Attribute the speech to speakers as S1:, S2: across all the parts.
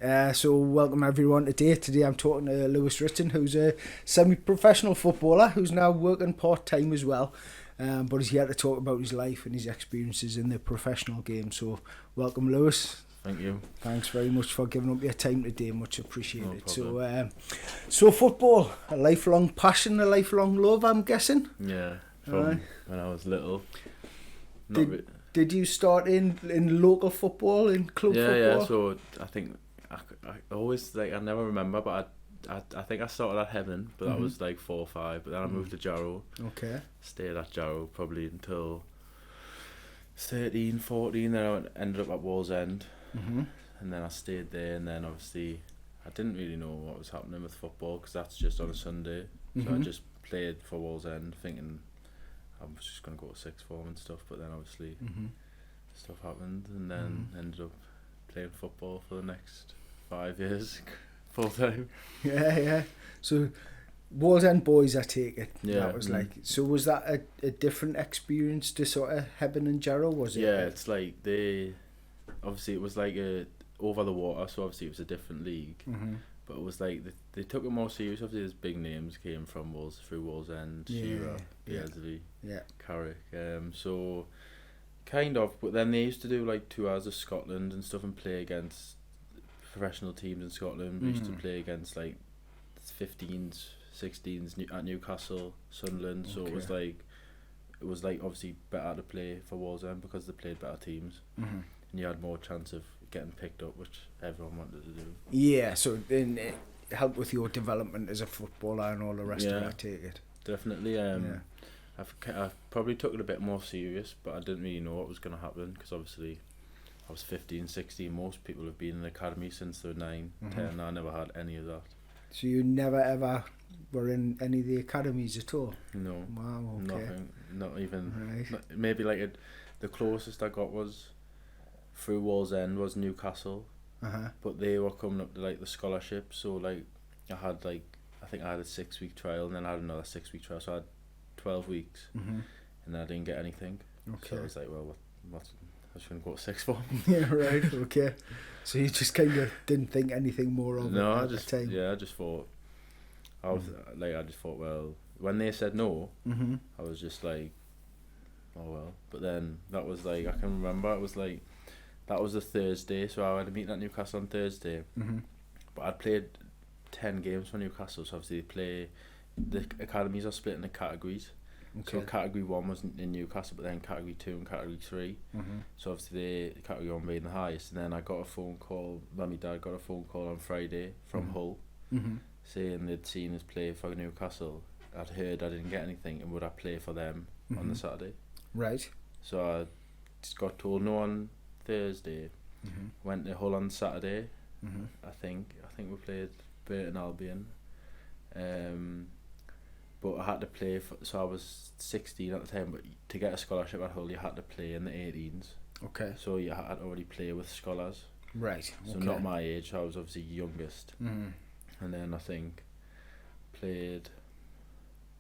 S1: So welcome everyone today. Today I'm talking to Lewis Ritson, who's a semi-professional footballer who's now working part-time as well. But he's here to talk about his life and his experiences in the professional game. So welcome, Lewis.
S2: Thank you.
S1: Thanks very much for giving up your time today. Much appreciated.
S2: No
S1: So football, a lifelong passion, a lifelong love, I'm guessing.
S2: Yeah, from when I was little.
S1: Did you start in local football, in club football?
S2: Yeah. So I think I always I never remember, but I think I started at Heaven, but that was like 4 or 5. But then I moved to Jarrow.
S1: Okay.
S2: Stayed at Jarrow probably until 13, 14. Then I ended up at Wallsend, and then I stayed there. And then obviously I didn't really know what was happening with football because that's just on a Sunday. So I just played for Wallsend, thinking I was just going to go to sixth form and stuff, but then obviously stuff happened, and then ended up playing football for the next 5 years, full time.
S1: Yeah. So, Wallsend boys, I take it.
S2: Yeah.
S1: That was like. So was that a different experience to sort of Hebben and Jarrow? Was it?
S2: Yeah, it's like obviously it was like over the water, so obviously it was a different league. But it was like they took it more serious. Obviously, there's big names came from through Wallsend, Shearer, Beasley, Carrick. So kind of. But then they used to do like tours of Scotland and stuff and play against professional teams in Scotland. We used to play against like 15s, 16s at Newcastle, Sunderland. So it was like obviously better to play for Wallsend because they played better teams, and you had more chance of getting picked up, which everyone wanted to do.
S1: Yeah, so then it helped with your development as a footballer and all the rest of it, I take it.
S2: Definitely. I've probably took it a bit more serious, but I didn't really know what was going to happen because obviously I was 15, 16. Most people have been in the academy since they were 9, 10. I never had any of that.
S1: So you never ever were in any of the academies at all?
S2: No.
S1: Wow, okay.
S2: Nothing. Not even.
S1: Right.
S2: Maybe like the closest I got was through Wallsend was Newcastle, but they were coming up to like the scholarship. So like I think I had a 6-week trial, and then I had another 6-week trial. So I had 12 weeks, and then I didn't get anything.
S1: Okay.
S2: So I was like, well, what's I was going to go to sixth form.
S1: Yeah, right. Okay. So you just kind of didn't think anything more of it at the time.
S2: I just thought. I just thought, well, when they said no, I was just like, oh well. But then that was like, I can remember it was like, that was a Thursday, so I had a meeting at Newcastle on Thursday. But I'd played 10 games for Newcastle, so obviously the academies are split into categories. Okay. So category 1 was in Newcastle, but then category 2 and category 3. So obviously the category 1 being the highest, and then I got a phone call. My dad got a phone call on Friday from Hull, saying they'd seen us play for Newcastle. I'd heard I didn't get anything, and would I play for them on the Saturday?
S1: Right.
S2: So I just got told no on Thursday. Went to Hull on Saturday. I think we played Burton Albion. But I had to play so I was 16 at the time, but to get a scholarship at Hull you had to play in the 18s. Okay. So you had to already play with scholars.
S1: Right.
S2: So not my age, I was obviously youngest. And then I think played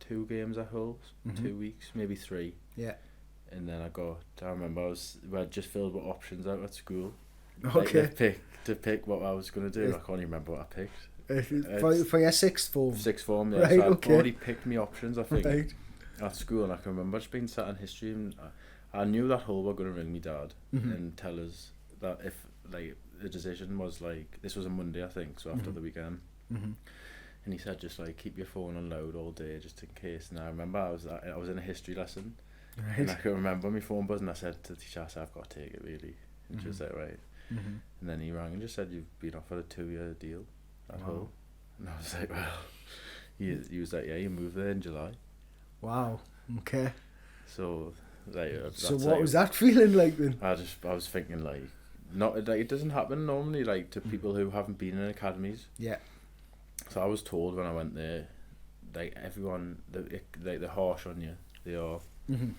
S2: 2 games at Hull, 2 weeks, maybe 3. Yeah. And then I remember I just filled with options out at school. Okay. Like to pick what I was going to do. I can't even remember what I picked.
S1: For your sixth form?
S2: Sixth form, yeah.
S1: Right,
S2: so I'd already picked my options, I think, at school, and I can remember just being sat in history, and I knew that Hull were going to ring me dad and tell us that if like the decision was like, this was a Monday, I think, so after the weekend, and he said just like keep your phone on loud all day just in case. And I remember I was in a history lesson, and I can remember my phone buzzing. I said to the teacher, I've got to take it really, and she was like, right. And then he rang and just said, you've been offered a 2-year deal at Hull. And I was like, well, he was like, yeah, you moved there in July.
S1: Wow. Okay.
S2: So like,
S1: so what was that feeling like then?
S2: I was thinking like, not like it doesn't happen normally like to people who haven't been in academies. Yeah. So I was told when I went there, like everyone, they're harsh on you. They are. I'm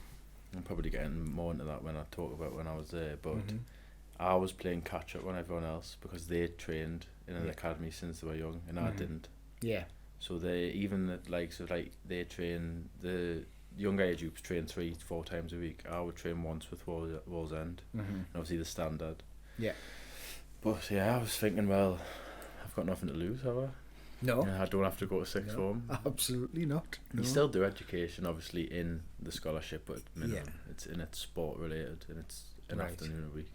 S2: probably getting more into that when I talk about when I was there, but I was playing catch up on everyone else because they trained in an academy since they were young, and I didn't. Yeah. So they they train, the younger age groups train 3-4 times a week. I would train once with Wallsend, and obviously the standard. Yeah. But yeah, I was thinking, well, I've got nothing to lose, have I?
S1: No.
S2: I don't have to go to sixth form.
S1: Absolutely not. No.
S2: You still do education, obviously, in the scholarship, but minimum, it's in it's sport related, and it's an afternoon a week.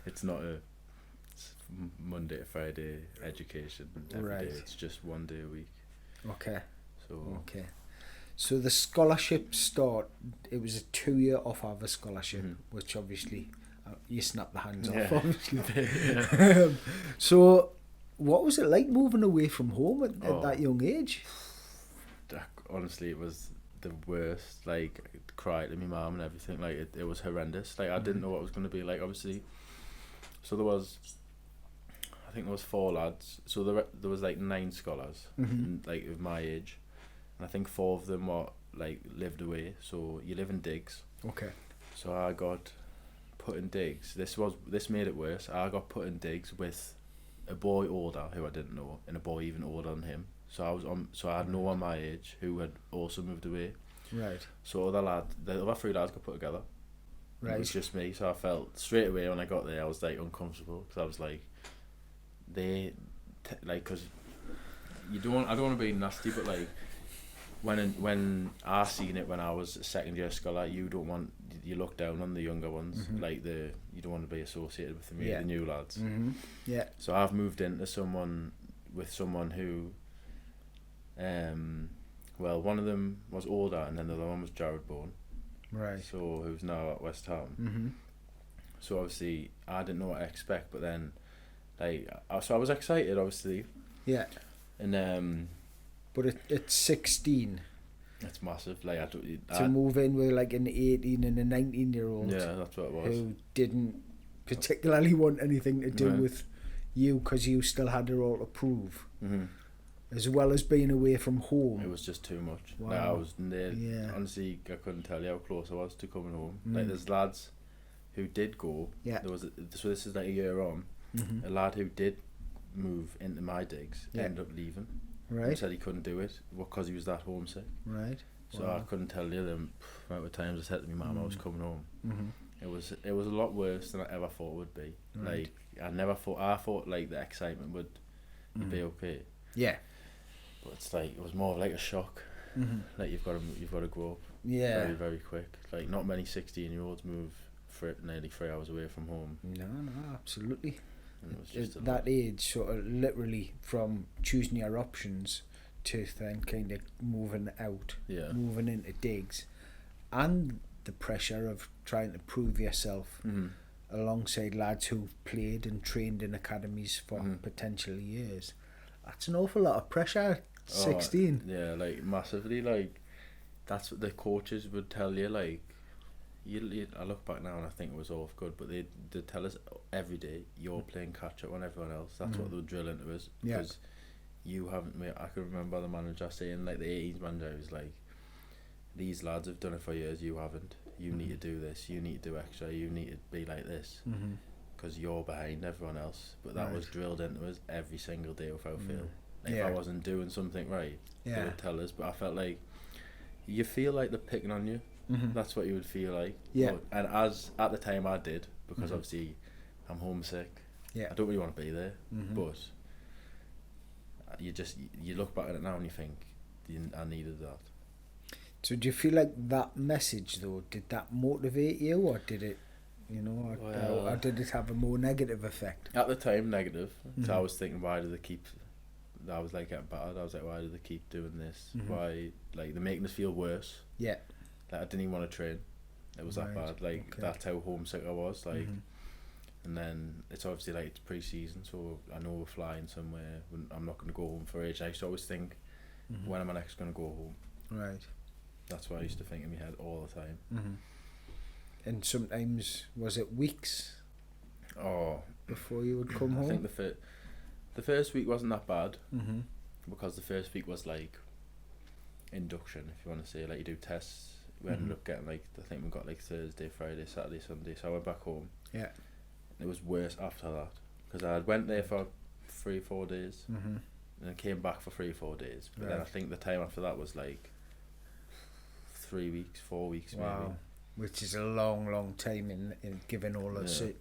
S2: It's not a Monday to Friday education every day. It's just 1 day a week.
S1: Okay. So the scholarship it was a 2-year off-hour scholarship, which obviously you snap the hands off, obviously. So what was it like moving away from home at that young age?
S2: Honestly, it was the worst. Like, I cried to my mum and everything. Like, it was horrendous. Like, I didn't know what it was going to be like, obviously. So I think there was 4 lads. So there was like 9 scholars, like of my age. And I think 4 of them lived away. So you live in digs.
S1: Okay.
S2: So I got put in digs. This made it worse. I got put in digs with a boy older who I didn't know, and a boy even older than him. So I had no one my age who had also moved away.
S1: Right.
S2: So the other 3 lads got put together. Right. It was just me. So I felt straight away when I got there, I was like uncomfortable, because I was like, because I don't want to be nasty, but like when I seen it when I was a second year scholar, you look down on the younger ones, you don't want to be associated with the new lads.
S1: Yeah.
S2: So I've moved into someone who, one of them was older, and then the other one was Jared Bourne.
S1: Right.
S2: So who's now at West Ham. So obviously I didn't know what to expect, but then so I was excited, obviously.
S1: Yeah.
S2: And
S1: but at 16,
S2: it's massive. Like
S1: to move in with like an 18 and a 19-year-old.
S2: Yeah, that's what it was.
S1: Who didn't particularly want anything to do with you, because you still had it all to prove. As well as being away from home.
S2: It was just too much.
S1: Wow.
S2: Like, I was there. Yeah. Honestly, I couldn't tell you how close I was to coming home. Like, there's lads who did go. Yeah. So this is like a year on. A lad who did move into my digs ended up leaving.
S1: Right.
S2: And said he couldn't do it because he was that homesick.
S1: Right.
S2: So I couldn't tell you the amount of times I said to my mum I was coming home. It was a lot worse than I ever thought it would be. Right. Like, I thought like the excitement would be okay.
S1: Yeah.
S2: But it's like, it was more of like a shock. Like, you've got to grow up very, very quick. Like, not many 16-year-olds move nearly 3 hours away from home.
S1: No, absolutely. At that age, sort of literally from choosing your options to then kind of moving out, moving into digs, and the pressure of trying to prove yourself alongside lads who've played and trained in academies for potential years. That's an awful lot of pressure. 16.
S2: Yeah, like massively. Like, that's what the coaches would tell you. Like, I look back now and I think it was all good, but they'd tell us every day, you're playing catch up on everyone else. That's what they would drill into us, because you haven't. I can remember the manager saying, like, the 18s manager was like, these lads have done it for years, you haven't. You need to do this. You need to do extra. You need to be like this, because you're behind everyone else. But that was drilled into us every single day without fail. Like, if I wasn't doing something right, they would tell us. But I felt like you feel like they're picking on you. That's what you would feel like.
S1: Yeah.
S2: And at the time I did, because obviously I'm homesick. Yeah. I don't really want to be there, but you look back at it now and you think, I needed that.
S1: So do you feel like that message though, did that motivate you, or did it, or did it have a more negative effect?
S2: At the time, negative. So I was thinking, why do they keep? I was like getting battered. I was like, why do they keep doing this? Why, like, they're making us feel worse. Yeah. Like, I didn't even want to train. It was that bad. Like, that's how homesick I was. Like, and then it's obviously like it's pre-season, so I know we're flying somewhere. I'm not going to go home for age. I used to always think, when am I next going to go home? Right. That's what I used to think in my head all the time.
S1: And sometimes, was it weeks?
S2: Oh.
S1: Before you would come home?
S2: I think the first week wasn't that bad, because the first week was like induction, if you want to say. Like, you do tests. We ended up getting I think we got Thursday, Friday, Saturday, Sunday. So I went back home. Yeah. It was worse after that, because I went there for 3-4 days, and I came back for 3-4 days. But then I think the time after that was like 3 weeks, 4 weeks maybe.
S1: Which is a long time in given all the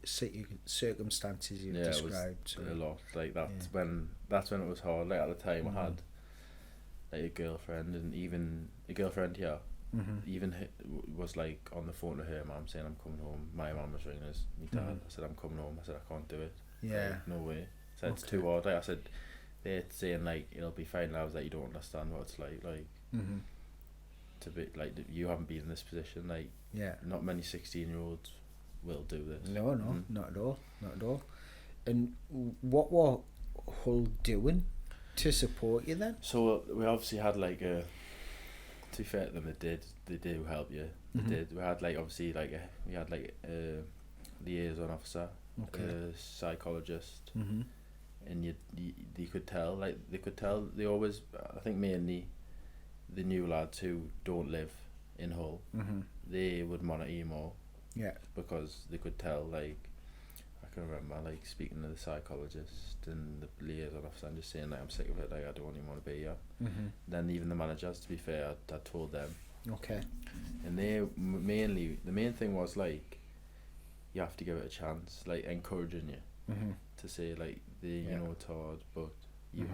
S1: circumstances you've described.
S2: It was a lot. Like that's when it was hard. Like at the time, I had like a girlfriend, and even a girlfriend here. Even was like on the phone to her mum saying I'm coming home. My mum was ringing us, my dad. I said I'm coming home. I said I can't do it.
S1: Yeah.
S2: Like, no way. I said it's too hard. Like, I said they're saying like it'll be fine. And I was like, you don't understand what it's like to be like you haven't been in this position. Like not many 16-year-olds will do this.
S1: No, not at all. And what were Hull doing to support you then?
S2: So we obviously had like a. To be fair to them, they do help you. They did. We had like obviously like a liaison officer, a psychologist, and you could tell they always, I think mainly the new lads who don't live in Hull, they would monitor you more. Yeah. Because they could tell, like, I can remember like speaking to the psychologist and the liaison officer and just saying like I'm sick of it, like I don't even want to be here. Then even the managers, to be fair, I told them. Okay. And they the main thing was like you have to give it a chance, like encouraging you to say like you know it's hard, but you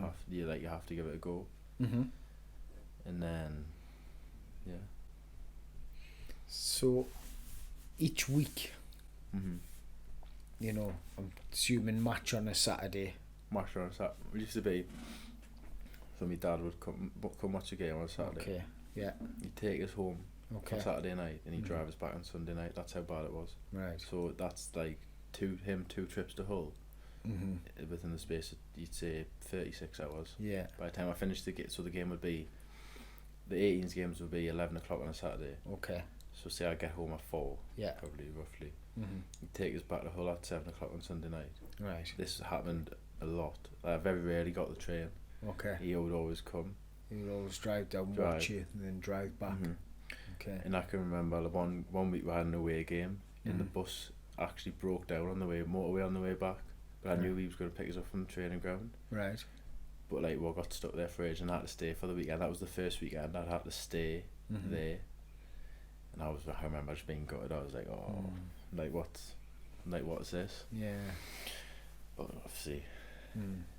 S2: have to give it a go. And then
S1: so each week you know, I'm assuming match on a Saturday.
S2: Match on a Saturday. It used to be. So my dad would come watch a game on a Saturday.
S1: Okay. Yeah.
S2: He'd take us home on Saturday night, and he'd drive us back on Sunday night. That's how bad it was. Right. So that's like two trips to Hull. Within the space of, you'd say 36 hours. Yeah. By the time I finished the game would be, the 18s games would be 11 o'clock on a Saturday. Okay. So say I get home at 4. Yeah. Probably roughly. He'd take us back to Hull at 7 o'clock on Sunday night. Right. This happened a lot. I very rarely got the train. Okay. He would always come.
S1: He would always drive down, watch you, and then drive back. Okay.
S2: And I can remember one week we had an away game, and the bus actually broke down on the motorway on the way back. But I knew he was going to pick us up from the training ground. Right. But like we got stuck there for ages, and I had to stay for the weekend. That was the first weekend I'd had to stay there. And I remember just being gutted. I was like, oh, what's this? Yeah. But obviously,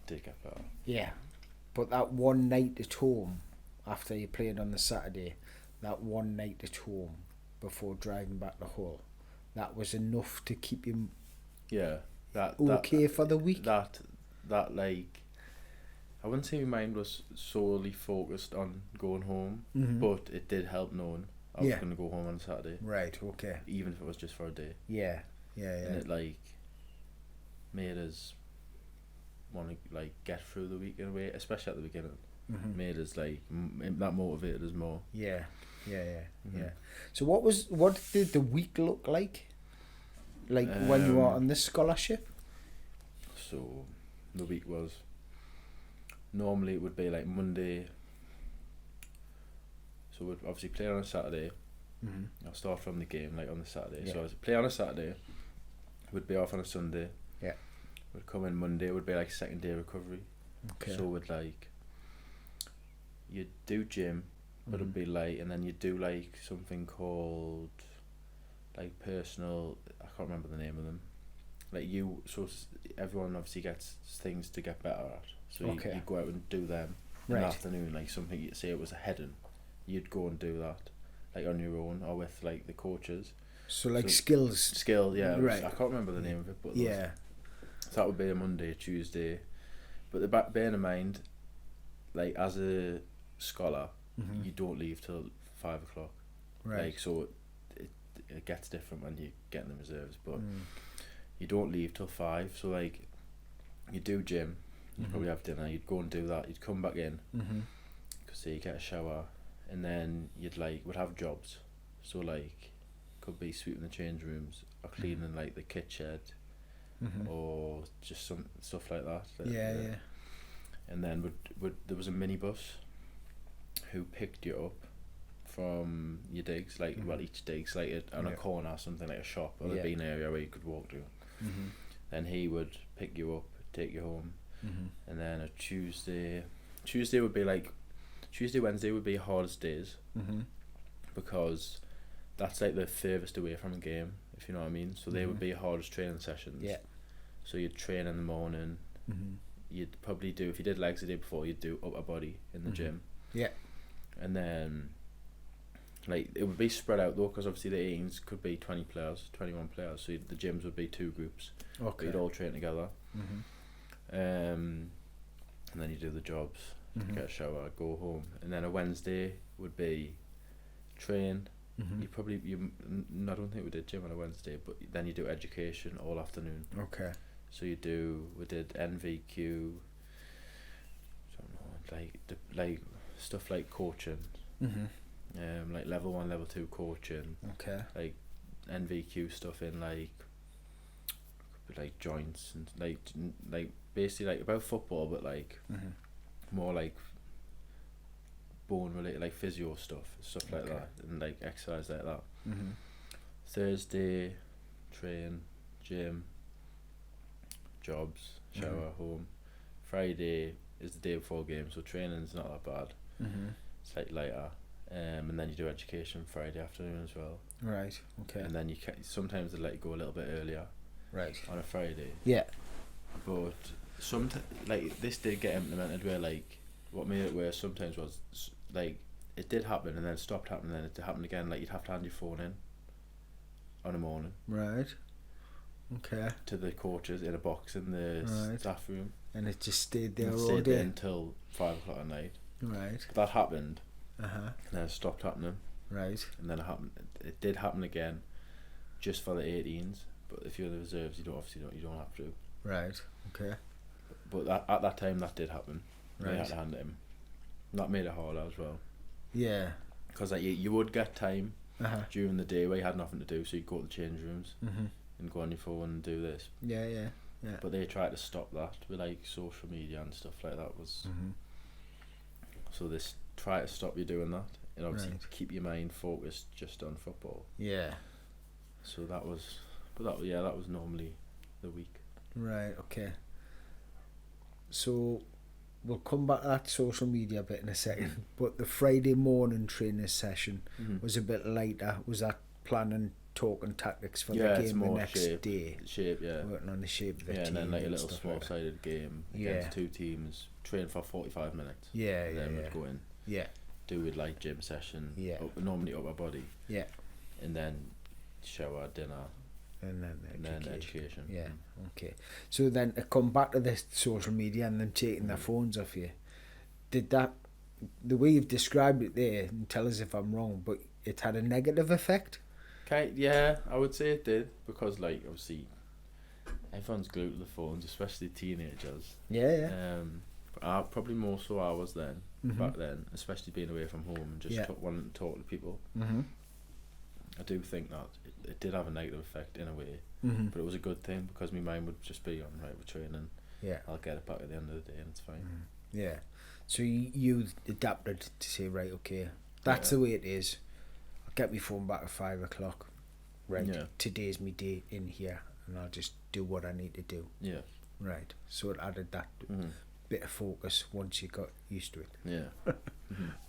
S2: did get better.
S1: Yeah. But that one night at home, after you played on the Saturday, that one night at home before driving back to Hull, that was enough to keep you for the week?
S2: That like, I wouldn't say my mind was solely focused on going home, but it did help knowing I was going to go home on Saturday.
S1: Right, okay.
S2: Even if it was just for a day.
S1: Yeah.
S2: And it like made us want to like get through the week in a way, especially at the beginning. Made us like that motivated us more.
S1: Yeah. So what did the week look like? Like when you were on this scholarship?
S2: So the week was, normally it would be like Monday. So we'd obviously play on a Saturday. I'll start from the game like on the Saturday. Yeah. So I'd play on a Saturday. We'd be off on a Sunday. Yeah. We'd come in Monday. It would be like second day recovery. Okay. So we'd like, you'd do gym, but it'd be late, and then you'd do like something called like personal. I can't remember the name of them. Like everyone obviously gets things to get better at. So you go out and do them in the afternoon. Like something, you say it was a heading, you'd go and do that, like on your own or with like the coaches.
S1: So like skills.
S2: Skill, yeah. Right. I can't remember the name of it, but so that would be a Monday, Tuesday. But bearing in mind, like as a scholar, you don't leave till 5 o'clock. Right. Like so, it gets different when you get in the reserves, but you don't leave till 5. So like, you do gym, you probably have dinner, you'd go and do that, you'd come back in, so you get a shower, and then would have jobs. So like, could be sweeping the change rooms or cleaning like the kit shed, or just some stuff like that.
S1: Yeah.
S2: And then there was a minibus who picked you up from your digs, like each dig's like on a corner or something, like a shop, or there'd be an area where you could walk to. Then he would pick you up, take you home, and then a Tuesday would be like, Wednesday would be hardest days, because that's like the furthest away from a game, if you know what I mean. So they would be your hardest training sessions.
S1: Yeah.
S2: So you'd train in the morning. You'd probably do, if you did legs the day before, you'd do upper body in the gym.
S1: Yeah.
S2: And then, like, it would be spread out though, because obviously the 18s could be 20 players, 21 players. So the gyms would be 2 groups.
S1: Okay.
S2: You'd all train together. And then you do the jobs, get a shower, go home. And then a Wednesday would be train. I don't think we did gym on a Wednesday, but then you do education all afternoon.
S1: Okay.
S2: So we did NVQ, I don't know, like stuff like coaching, like level 1, level 2 coaching.
S1: Okay.
S2: Like NVQ stuff in like joints and like basically like about football, but like more like bone related, like physio stuff like that, and like exercise like that. Thursday, train, gym, jobs, shower, home. Friday is the day before game, so training's not that bad. It's like lighter, and then you do education Friday afternoon as well.
S1: Right. Okay.
S2: And then sometimes they let you go a little bit earlier. Right. On a Friday.
S1: Yeah.
S2: But sometimes, like, this did get implemented where, like, what made it worse sometimes was, like, it did happen and then stopped happening, and then it happened again. Like, you'd have to hand your phone in on a morning.
S1: Right. Okay.
S2: To the coaches in a box in the staff room.
S1: And it just stayed there all day?
S2: Stayed there until 5 o'clock at night.
S1: Right.
S2: But that happened. And then it stopped happening.
S1: Right.
S2: And then it did happen again, just for the 18s. But if you're the reserves, you don't have to.
S1: Right. Okay.
S2: But at that time, that did happen.
S1: Right.
S2: They had to hand it in. That made it harder as well.
S1: Yeah.
S2: Because like you would get time during the day where you had nothing to do, so you'd go to the change rooms and go on your phone and do this.
S1: Yeah.
S2: But they tried to stop that with like social media and stuff like that. So they try to stop you doing that, and obviously keep your mind focused just on football.
S1: Yeah.
S2: So that was normally the week.
S1: Right. Okay. So we'll come back to that social media bit in a second. But the Friday morning training session was a bit later. Was that planning, talking tactics for the game the next day?
S2: Shape, yeah.
S1: Working on the shape of the team.
S2: And then like a little
S1: like
S2: small-sided game against 2 teams. Train for 45 minutes. And then we'd go in. Do a light gym session. Normally upper body. And then shower, dinner.
S1: And then
S2: education.
S1: Yeah, okay. So then to come back to this social media and them taking their phones off you, did that, the way you've described it there, and tell us if I'm wrong, but it had a negative effect?
S2: Yeah, I would say it did, because like obviously everyone's glued to the phones, especially teenagers.
S1: Yeah.
S2: But probably more so I was then, back then, especially being away from home and just wanting to talk to people. I do think that it did have a negative effect in a way, but it was a good thing, because my mind would just be on, right, we're training, I'll get it back at the end of the day and it's fine.
S1: Yeah. So you adapted to say, right, okay, that's the way it is. I'll get my phone back at 5 o'clock. Right, today's my day in here, and I'll just do what I need to do. Yeah. Right. So it added that bit of focus once you got used to it.
S2: Yeah.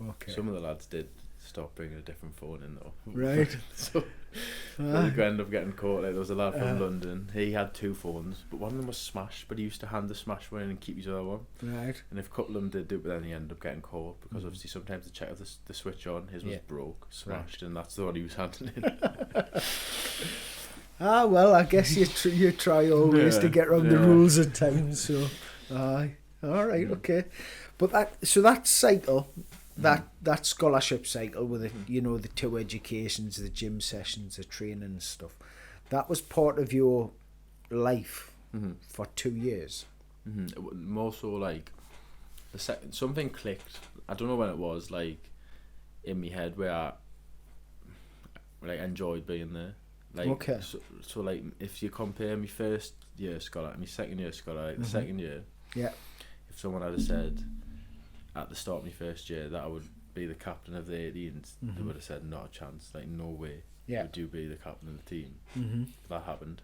S2: Okay. Some of the lads did stop bringing a different phone in though.
S1: Right.
S2: So we could end up getting caught. Like, there was a lad from London. He had 2 phones, but one of them was smashed. But he used to hand the smashed one in and keep his other one.
S1: Right.
S2: And if a couple of them did do it, but then he ended up getting caught, because obviously sometimes they check if the switch on. His was broke, smashed, and that's the one he was handing in.
S1: Well, I guess you try always to get around the rules at times. So, all right, okay. But that cycle. That scholarship cycle with the 2 educations, the gym sessions, the training and stuff, that was part of your life for 2 years.
S2: More so like something clicked. I don't know when it was, like in my head, where I like enjoyed being there. Like, okay. So like if you compare my first year scholar and my second year scholar, like the second year, if someone had said at the start of my first year that I would be the captain of the 18s, they would have said not a chance, like no way would you be the captain of the team. That happened.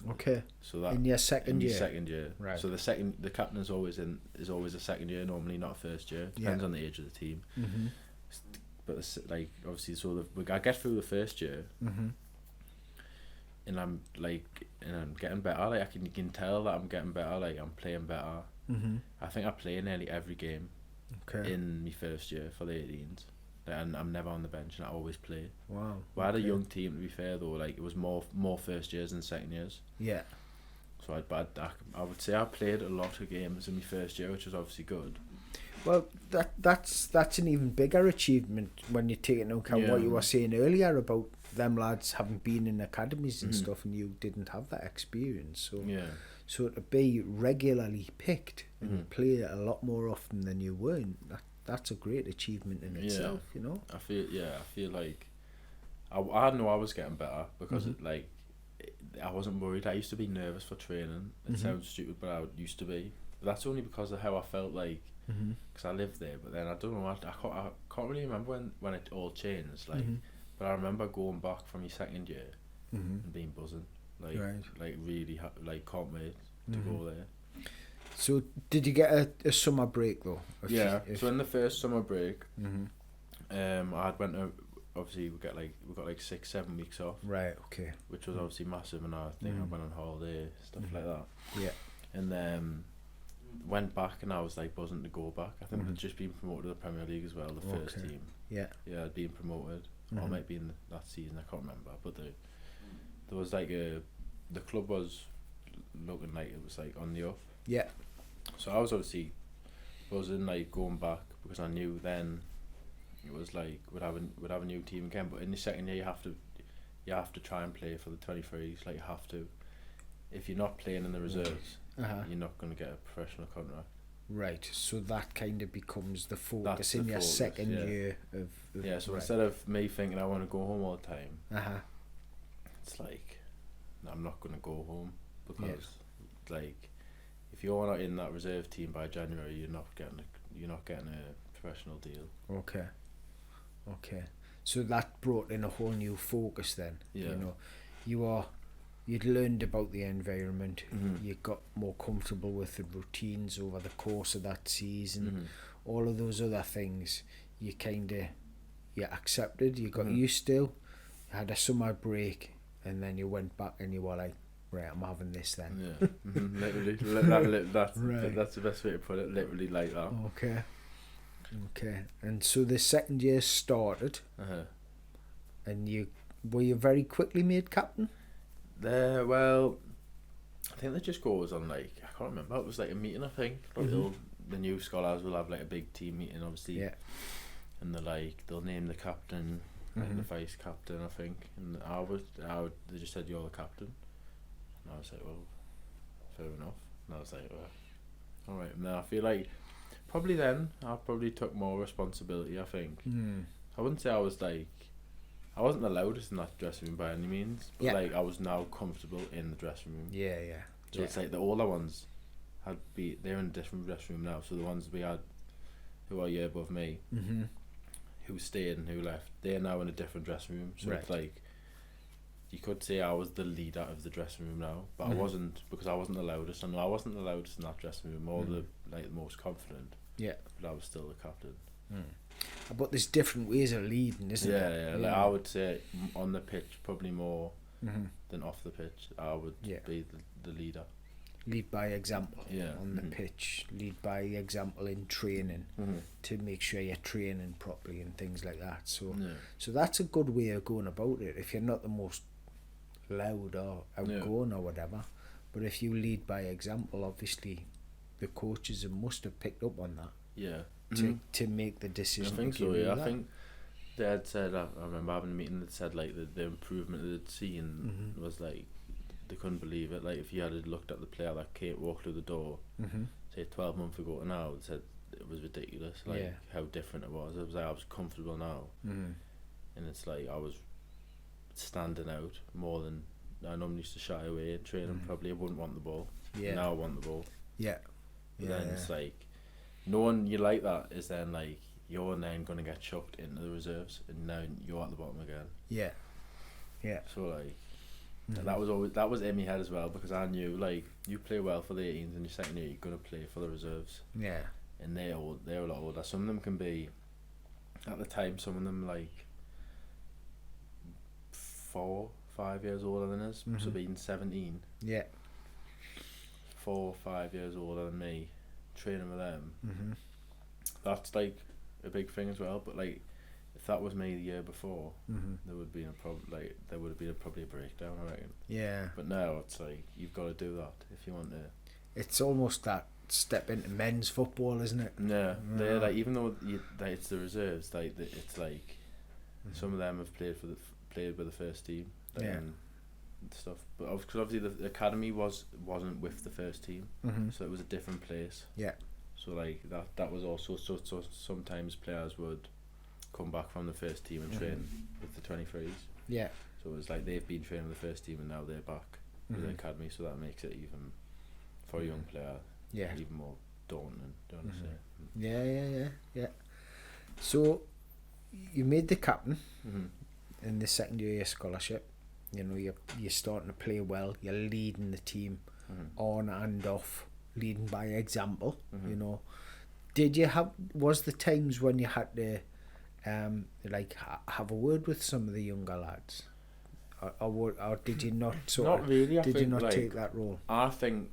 S1: Okay.
S2: So that
S1: in your second year.
S2: Second year. Right. So the captain is always a second year, normally not a first year. Depends on the age of the team. but like obviously, so I get through the first year, and I'm getting better. Like you can tell that I'm getting better. Like I'm playing better. I think I play nearly every game.
S1: Okay.
S2: In my first year for the 18s. And I'm never on the bench, and I always play.
S1: Wow.
S2: We had a young team, to be fair, though. Like, it was more first years than second years.
S1: Yeah.
S2: So I would say I played a lot of games in my first year, which was obviously good.
S1: Well, that's an even bigger achievement when you take into account what you were saying earlier about them lads having been in academies and stuff, and you didn't have that experience. So so to be regularly picked and play a lot more often than you were, that's a great achievement in itself, you know.
S2: I feel like I know I was getting better because I wasn't worried. I used to be nervous for training. It sounds stupid, but I used to be. But that's only because of how I felt like, because I lived there. But then I don't know, I can't really remember when it all changed. Like, but I remember going back from my second year and being buzzing, like really can't wait to go there.
S1: So did you get a summer break though?
S2: So in the first summer break, I went to, obviously we got like 6-7 weeks off.
S1: Right. Okay.
S2: Which was obviously massive, and I think I went on holiday, stuff like that.
S1: Yeah.
S2: And then went back, and I was like buzzing to go back. I think they'd just been promoted to the Premier League as well, the first team.
S1: Yeah.
S2: Yeah, I'd been promoted. Or might be in that season, I can't remember. But there was like the club was looking like it was like on the up.
S1: Yeah.
S2: So I was obviously buzzing, like going back, because I knew then it was like we'd have a new team again. But in the second year, you have to try and play for the 23s. Like you have to. If you're not playing in the reserves, you're not going to get a professional contract.
S1: Right. So that kind of becomes the focus
S2: That's
S1: in
S2: the
S1: your
S2: focus,
S1: second year of
S2: So instead of me thinking I want to go home all the time, it's like I'm not going to go home, because like if you're not in that reserve team by January, you're not getting a professional deal.
S1: Okay. So that brought in a whole new focus then.
S2: Yeah.
S1: You know, you'd learned about the environment, you got more comfortable with the routines over the course of that season, all of those other things you accepted, you got used to, you had a summer break, and then you went back and you were like, right, I'm having this then.
S2: Yeah. Literally. That's the best way to put it, literally like that.
S1: Okay. And so the second year started, and were you very quickly made captain?
S2: Well, I think that just goes on, like, I can't remember, it was like a meeting, I think. Like the new scholars will have like a big team meeting, obviously. Yeah. And they'll name the captain, like the vice captain, I think. And they just said, you're the captain. And I was like, well, fair enough. And I was like, well, alright. And then I feel like probably then I probably took more responsibility, I think. I wouldn't say I wasn't the loudest in that dressing room by any means, but like I was now comfortable in the dressing room.
S1: Yeah.
S2: So it's like the older ones they're in a different dressing room now. So the ones we had who are a year above me, who stayed and who left, they're now in a different dressing room. So it's like you could say I was the leader of the dressing room now, but I wasn't, because I wasn't the loudest. I know I wasn't the loudest in that dressing room, or the most confident. Yeah. But I was still the captain.
S1: But there's different ways of leading, isn't there?
S2: Yeah. Like I would say on the pitch probably more than off the pitch. I would be the leader.
S1: Lead by example on the pitch. Lead by example in training to make sure you're training properly and things like that. So that's a good way of going about it. If you're not the most loud or outgoing or whatever, but if you lead by example, obviously the coaches must have picked up on that.
S2: Yeah.
S1: To make the decision.
S2: I think so. Yeah, I think they had said. I remember having a meeting that said like the improvement they'd seen was like they couldn't believe it. Like if you had looked at the player that Kate walked through the door, say 12 months ago to now, they said it was ridiculous. Like how different it was. It was like I was comfortable now, and it's like I was standing out more than I normally used to shy away in training. Probably I wouldn't want the ball. Yeah. Now I want the ball.
S1: Yeah.
S2: But then it's like. Knowing you like that is then like you're then gonna get chucked into the reserves, and now you're at the bottom again. Yeah. So like that was in my head as well, because I knew like you play well for the 18s, and your second year you're gonna play for the reserves. Yeah. And they're a lot older. Some of them can be at the time, some of them like 4, 5 years older than us, so being 17.
S1: Yeah.
S2: 4 or 5 years older than me, training with them. That's like a big thing as well. But like, if that was me the year before, there would be there would have been probably a breakdown, I reckon.
S1: Yeah.
S2: But now it's like you've got to do that if you want to.
S1: It's almost that step into men's football, isn't it?
S2: Yeah, they're like, even though it's the reserves, like it's like some of them have played with the first team, and stuff. But because obviously the academy wasn't with the first team, so it was a different place.
S1: Yeah.
S2: So like that was also so sometimes players would come back from the first team and train with the 23s.
S1: Yeah.
S2: So it was like they've been training with the first team and now they're back with the academy. So that makes it even, for a young player, even more daunting. Do you understand?
S1: Yeah. So you made the captain in the second year of your scholarship. You know, you're starting to play well. You're leading the team on and off, leading by example. You know, was the times when you had to have a word with some of the younger lads, or did you not
S2: Not really.
S1: Did you not take that role?
S2: I think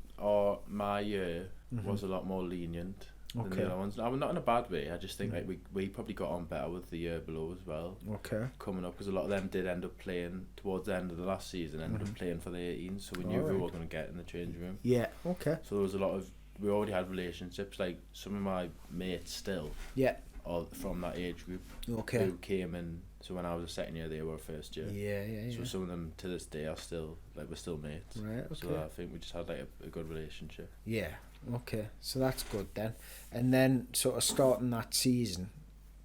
S2: my year was a lot more lenient than the other ones. I'm not in a bad way. I just think like we probably got on better with the year below as well. Okay. Coming up, because a lot of them did end up playing towards the end of the last season, ended up playing for the 18s, so we knew who we were going to get in the changing room.
S1: Yeah. Okay.
S2: So there was a lot of, we already had relationships. Like some of my mates still. Yeah. All from that age group. Okay. Who came in. So when I was a second year, they were first year. Yeah. So some of them to this day are still we're still mates. Right. Okay. So I think we just had like a good relationship. Yeah.
S1: Okay, so that's good then. And then sort of starting that season,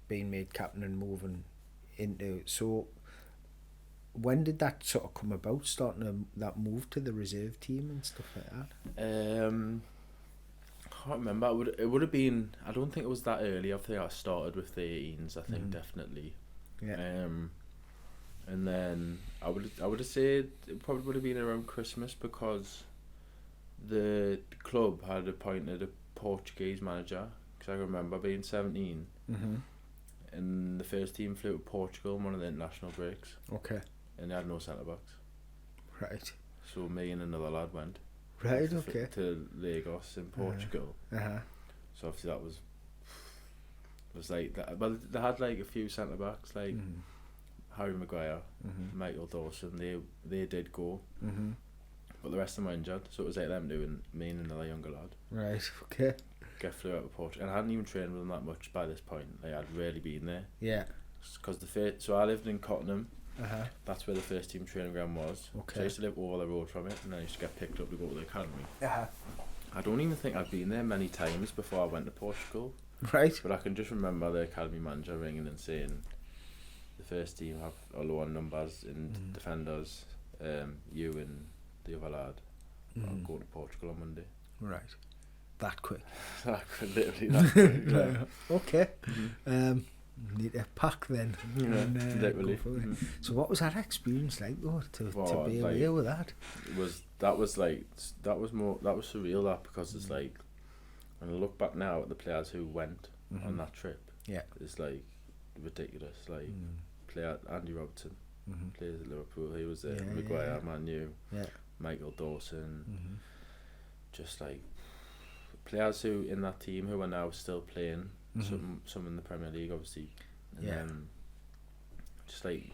S1: being made captain and moving into, so when did that sort of come about, starting that move to the reserve team and stuff like that?
S2: I can't remember. It would have been, I don't think it was that early. I think I started with the 18s, I think, definitely. Yeah. And then I would have said it probably would have been around Christmas, because the club had appointed a Portuguese manager, because I remember being 17 and the first team flew to Portugal on one of the international breaks. Okay. And they had no centre backs. Right. So me and another lad went.
S1: Right. Okay.
S2: To Lagos in Portugal. So obviously that was like that. But they had like a few centre backs, like Harry Maguire, Michael Dawson. They did go. But the rest of them were injured, so it was like them doing me and another younger lad. Right, okay. Get flew out of Portugal, and I hadn't even trained with them that much by this point. Like, I'd rarely been there. Yeah. Because so I lived in Cottenham. That's where the first team training ground was. Okay. So I used to live over the road from it, and then I used to get picked up to go to the academy. I don't even think I'd been there many times before I went to Portugal. Right. But I can just remember the academy manager ringing and saying, the first team have a low on numbers in defenders, you and the other lad, I'll go to Portugal on Monday. Right.
S1: That quick.
S2: Literally that quick. Yeah.
S1: Okay. Need to pack then.
S2: Literally.
S1: So what was that experience like though, to be away with that?
S2: That was surreal, that, because it's like, when I look back now at the players who went on that trip, it's like ridiculous. Like player Andy Robertson plays at Liverpool, he was there. Maguire, Man U. Michael Dawson, just like players who in that team who are now still playing, some in the Premier League obviously, and then just like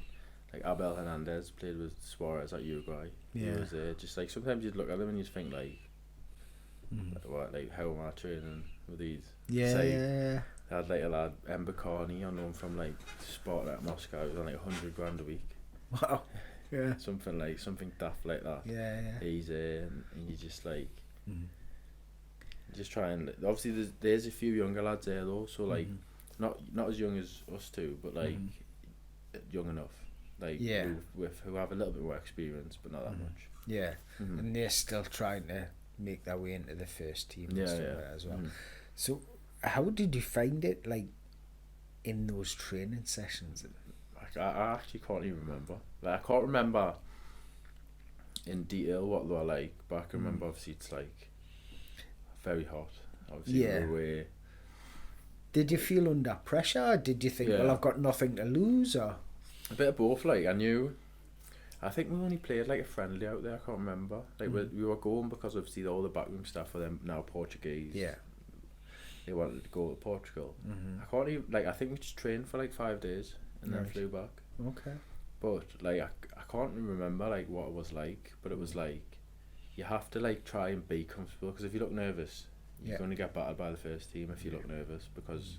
S2: Abel Hernandez played with Suarez at Uruguay. He was there. Just like sometimes you'd look at them and you'd think like, how am I training with these? They had like a lad Mbakani on loan from like Spartak at Moscow. He was on like 100 grand a week. Wow. Yeah. Something daft like that. Yeah. He's and you just like, just try and, obviously there's a few younger lads there though, so like not as young as us two, but like young enough, like who have a little bit more experience, but not that much. Yeah.
S1: And they're still trying to make their way into the first team and stuff like that as well. So how did you find it, like, in those training sessions?
S2: I actually can't even remember. Like, I can't remember in detail what they were like, but I can remember obviously it's like very hot. Obviously we were away.
S1: Did you feel under pressure? Did you think,
S2: Yeah.
S1: well, I've got nothing to lose? Or
S2: A bit of both. Like I think we only played like a friendly out there. I can't remember. Like we were going because obviously all the backroom staff for them now Portuguese.
S1: yeah,
S2: They wanted to go to Portugal. I can't even like. I think we just trained for like 5 days and then
S1: Right.
S2: flew back.
S1: okay,
S2: But like I can't remember like what it was like. But it was like you have to like try and be comfortable because if you look nervous, you're
S1: Yeah.
S2: going to get battered by the first team if you look nervous because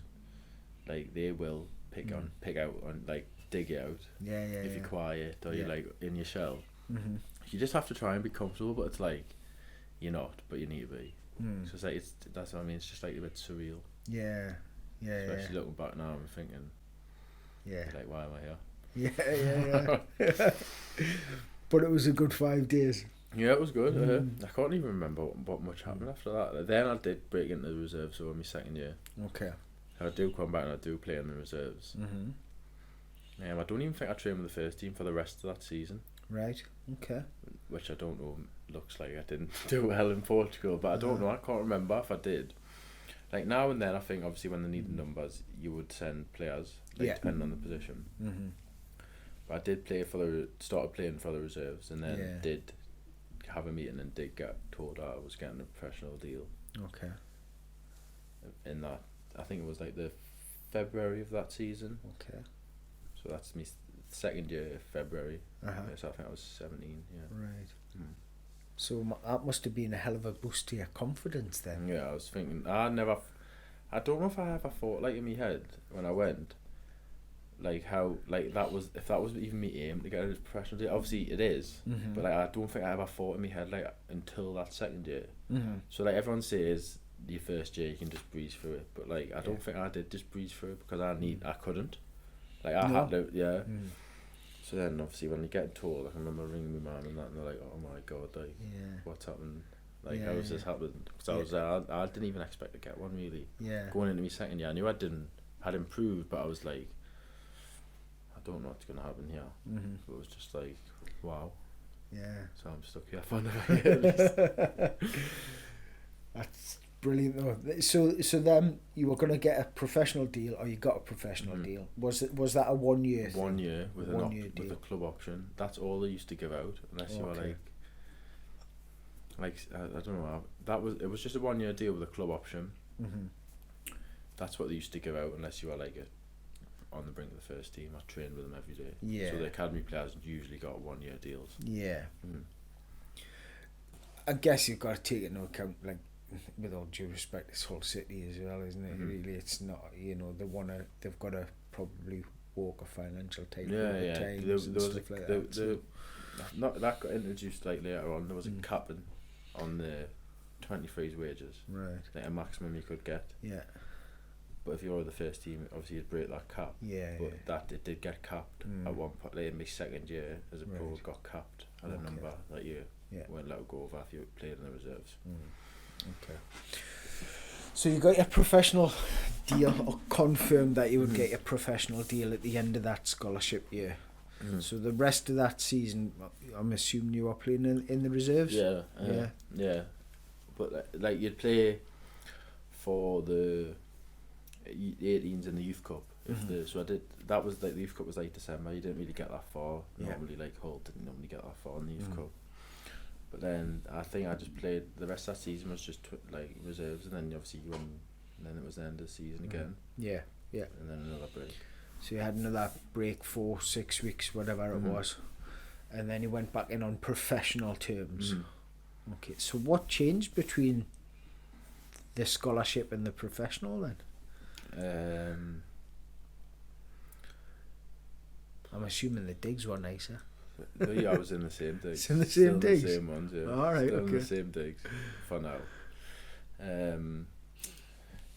S2: like they will pick out and like dig you out
S1: yeah,
S2: if you're quiet or you're
S1: Yeah.
S2: like in your shell.
S1: Mm-hmm.
S2: You just have to try and be comfortable, but it's like you're not, but you need to be.
S1: Mm.
S2: So it's like that's what I mean. It's just like a bit surreal.
S1: Yeah, yeah,
S2: Especially looking back now and thinking,
S1: yeah,
S2: like, why am I here?
S1: yeah. But it was a good 5 days.
S2: Yeah, it was good. I can't even remember what much happened after that. Then I did break into the reserves, so in my second year.
S1: Okay.
S2: I do come back and I do play in the reserves.
S1: Mm-hmm.
S2: I don't even think I trained with the first team for the rest of that season,
S1: Right. Okay.
S2: which I don't know. Looks like I didn't do well in Portugal, but I don't know. I can't remember if I did. Like now and then, I think obviously when they needed numbers, you would send players, like,
S1: Yeah.
S2: depending on the position.
S1: Mm-hmm.
S2: But I did started playing for the reserves, and then did have a meeting and did get told that I was getting a professional deal.
S1: Okay.
S2: In that, I think it was like the February of that season.
S1: Okay.
S2: So that's me second year, February.
S1: Uh-huh.
S2: So I think I was 17. Yeah.
S1: Right.
S2: Mm.
S1: So that must have been a hell of a boost to your confidence then.
S2: Yeah, I was thinking. I don't know if I ever thought like in my head when I went, like how like that was if that was even my aim to get a professional deal. Obviously it is,
S1: Mm-hmm.
S2: but like I don't think I ever thought in my head like until that second year.
S1: Mm-hmm.
S2: So like everyone says your first year you can just breeze through it, but like I don't think I did just breeze through it because I couldn't. Like I had to, yeah.
S1: Mm.
S2: So then obviously when you get told, I can remember ringing my mum and that, and they're like, "Oh my god, like
S1: Yeah.
S2: what's happened? Like
S1: Yeah,
S2: how has this
S1: yeah.
S2: happened?" Because I was there, I didn't even expect to get one really.
S1: Yeah.
S2: Going into my second year, I knew had improved, but I was like, I don't know what's gonna happen here.
S1: Mm-hmm.
S2: So it was just like, wow.
S1: Yeah.
S2: So I'm stuck here for another year.
S1: That's brilliant though. So then you were gonna get a professional deal, or you got a professional deal. Was that a 1 year thing?
S2: 1 year with
S1: One year
S2: with
S1: deal.
S2: a club option. That's all they used to give out, unless you were
S1: Okay.
S2: like I don't know. It was just a 1 year deal with a club option.
S1: Mm-hmm.
S2: That's what they used to give out, unless you were like on the brink of the first team. I trained with them every day.
S1: Yeah.
S2: So the academy players usually got 1 year deals.
S1: Yeah.
S2: Mm.
S1: I guess you've got to take into account, like, with all due respect, this whole city as well, isn't it?
S2: Mhm.
S1: Really, it's not. They've got to probably walk a financial tightrope
S2: Yeah,
S1: at
S2: yeah.
S1: times
S2: There
S1: and
S2: was
S1: stuff like that.
S2: not that got introduced like later on. There was a
S1: Mm.
S2: cap on the 23's wages,
S1: Right.
S2: like a maximum you could get.
S1: Yeah.
S2: But if you were the first team, obviously you'd break that cap.
S1: Yeah.
S2: But that it did get capped
S1: Mm.
S2: at one point. Like in my second year as a pro,
S1: Right.
S2: it got capped at a
S1: Okay.
S2: number that you
S1: Yeah.
S2: weren't allowed to go over if you played in the reserves.
S1: Okay. So you got your professional deal, or confirmed that you would get your professional deal at the end of that scholarship year. So the rest of that season, I'm assuming you were playing in the reserves?
S2: Yeah,
S1: Yeah.
S2: But like you'd play for the 18s in the youth cup. So I did. That was like the youth cup was like December. You didn't really get that far.
S1: Yeah.
S2: Normally, like Hull didn't normally get that far in the youth cup. But then I think I just played the rest of that season was just like reserves, and then obviously you won. And then it was the end of the season again,
S1: Yeah.
S2: and then another break.
S1: So you had another break, 4-6 weeks, whatever it was, and then you went back in on professional terms. Okay, so what changed between the scholarship and the professional then? I'm assuming the digs were nicer.
S2: Yeah, I was in the same digs.
S1: It's in the
S2: Still
S1: same
S2: in
S1: digs?
S2: the same ones, yeah.
S1: All right,
S2: Still in
S1: okay.
S2: the same digs for now.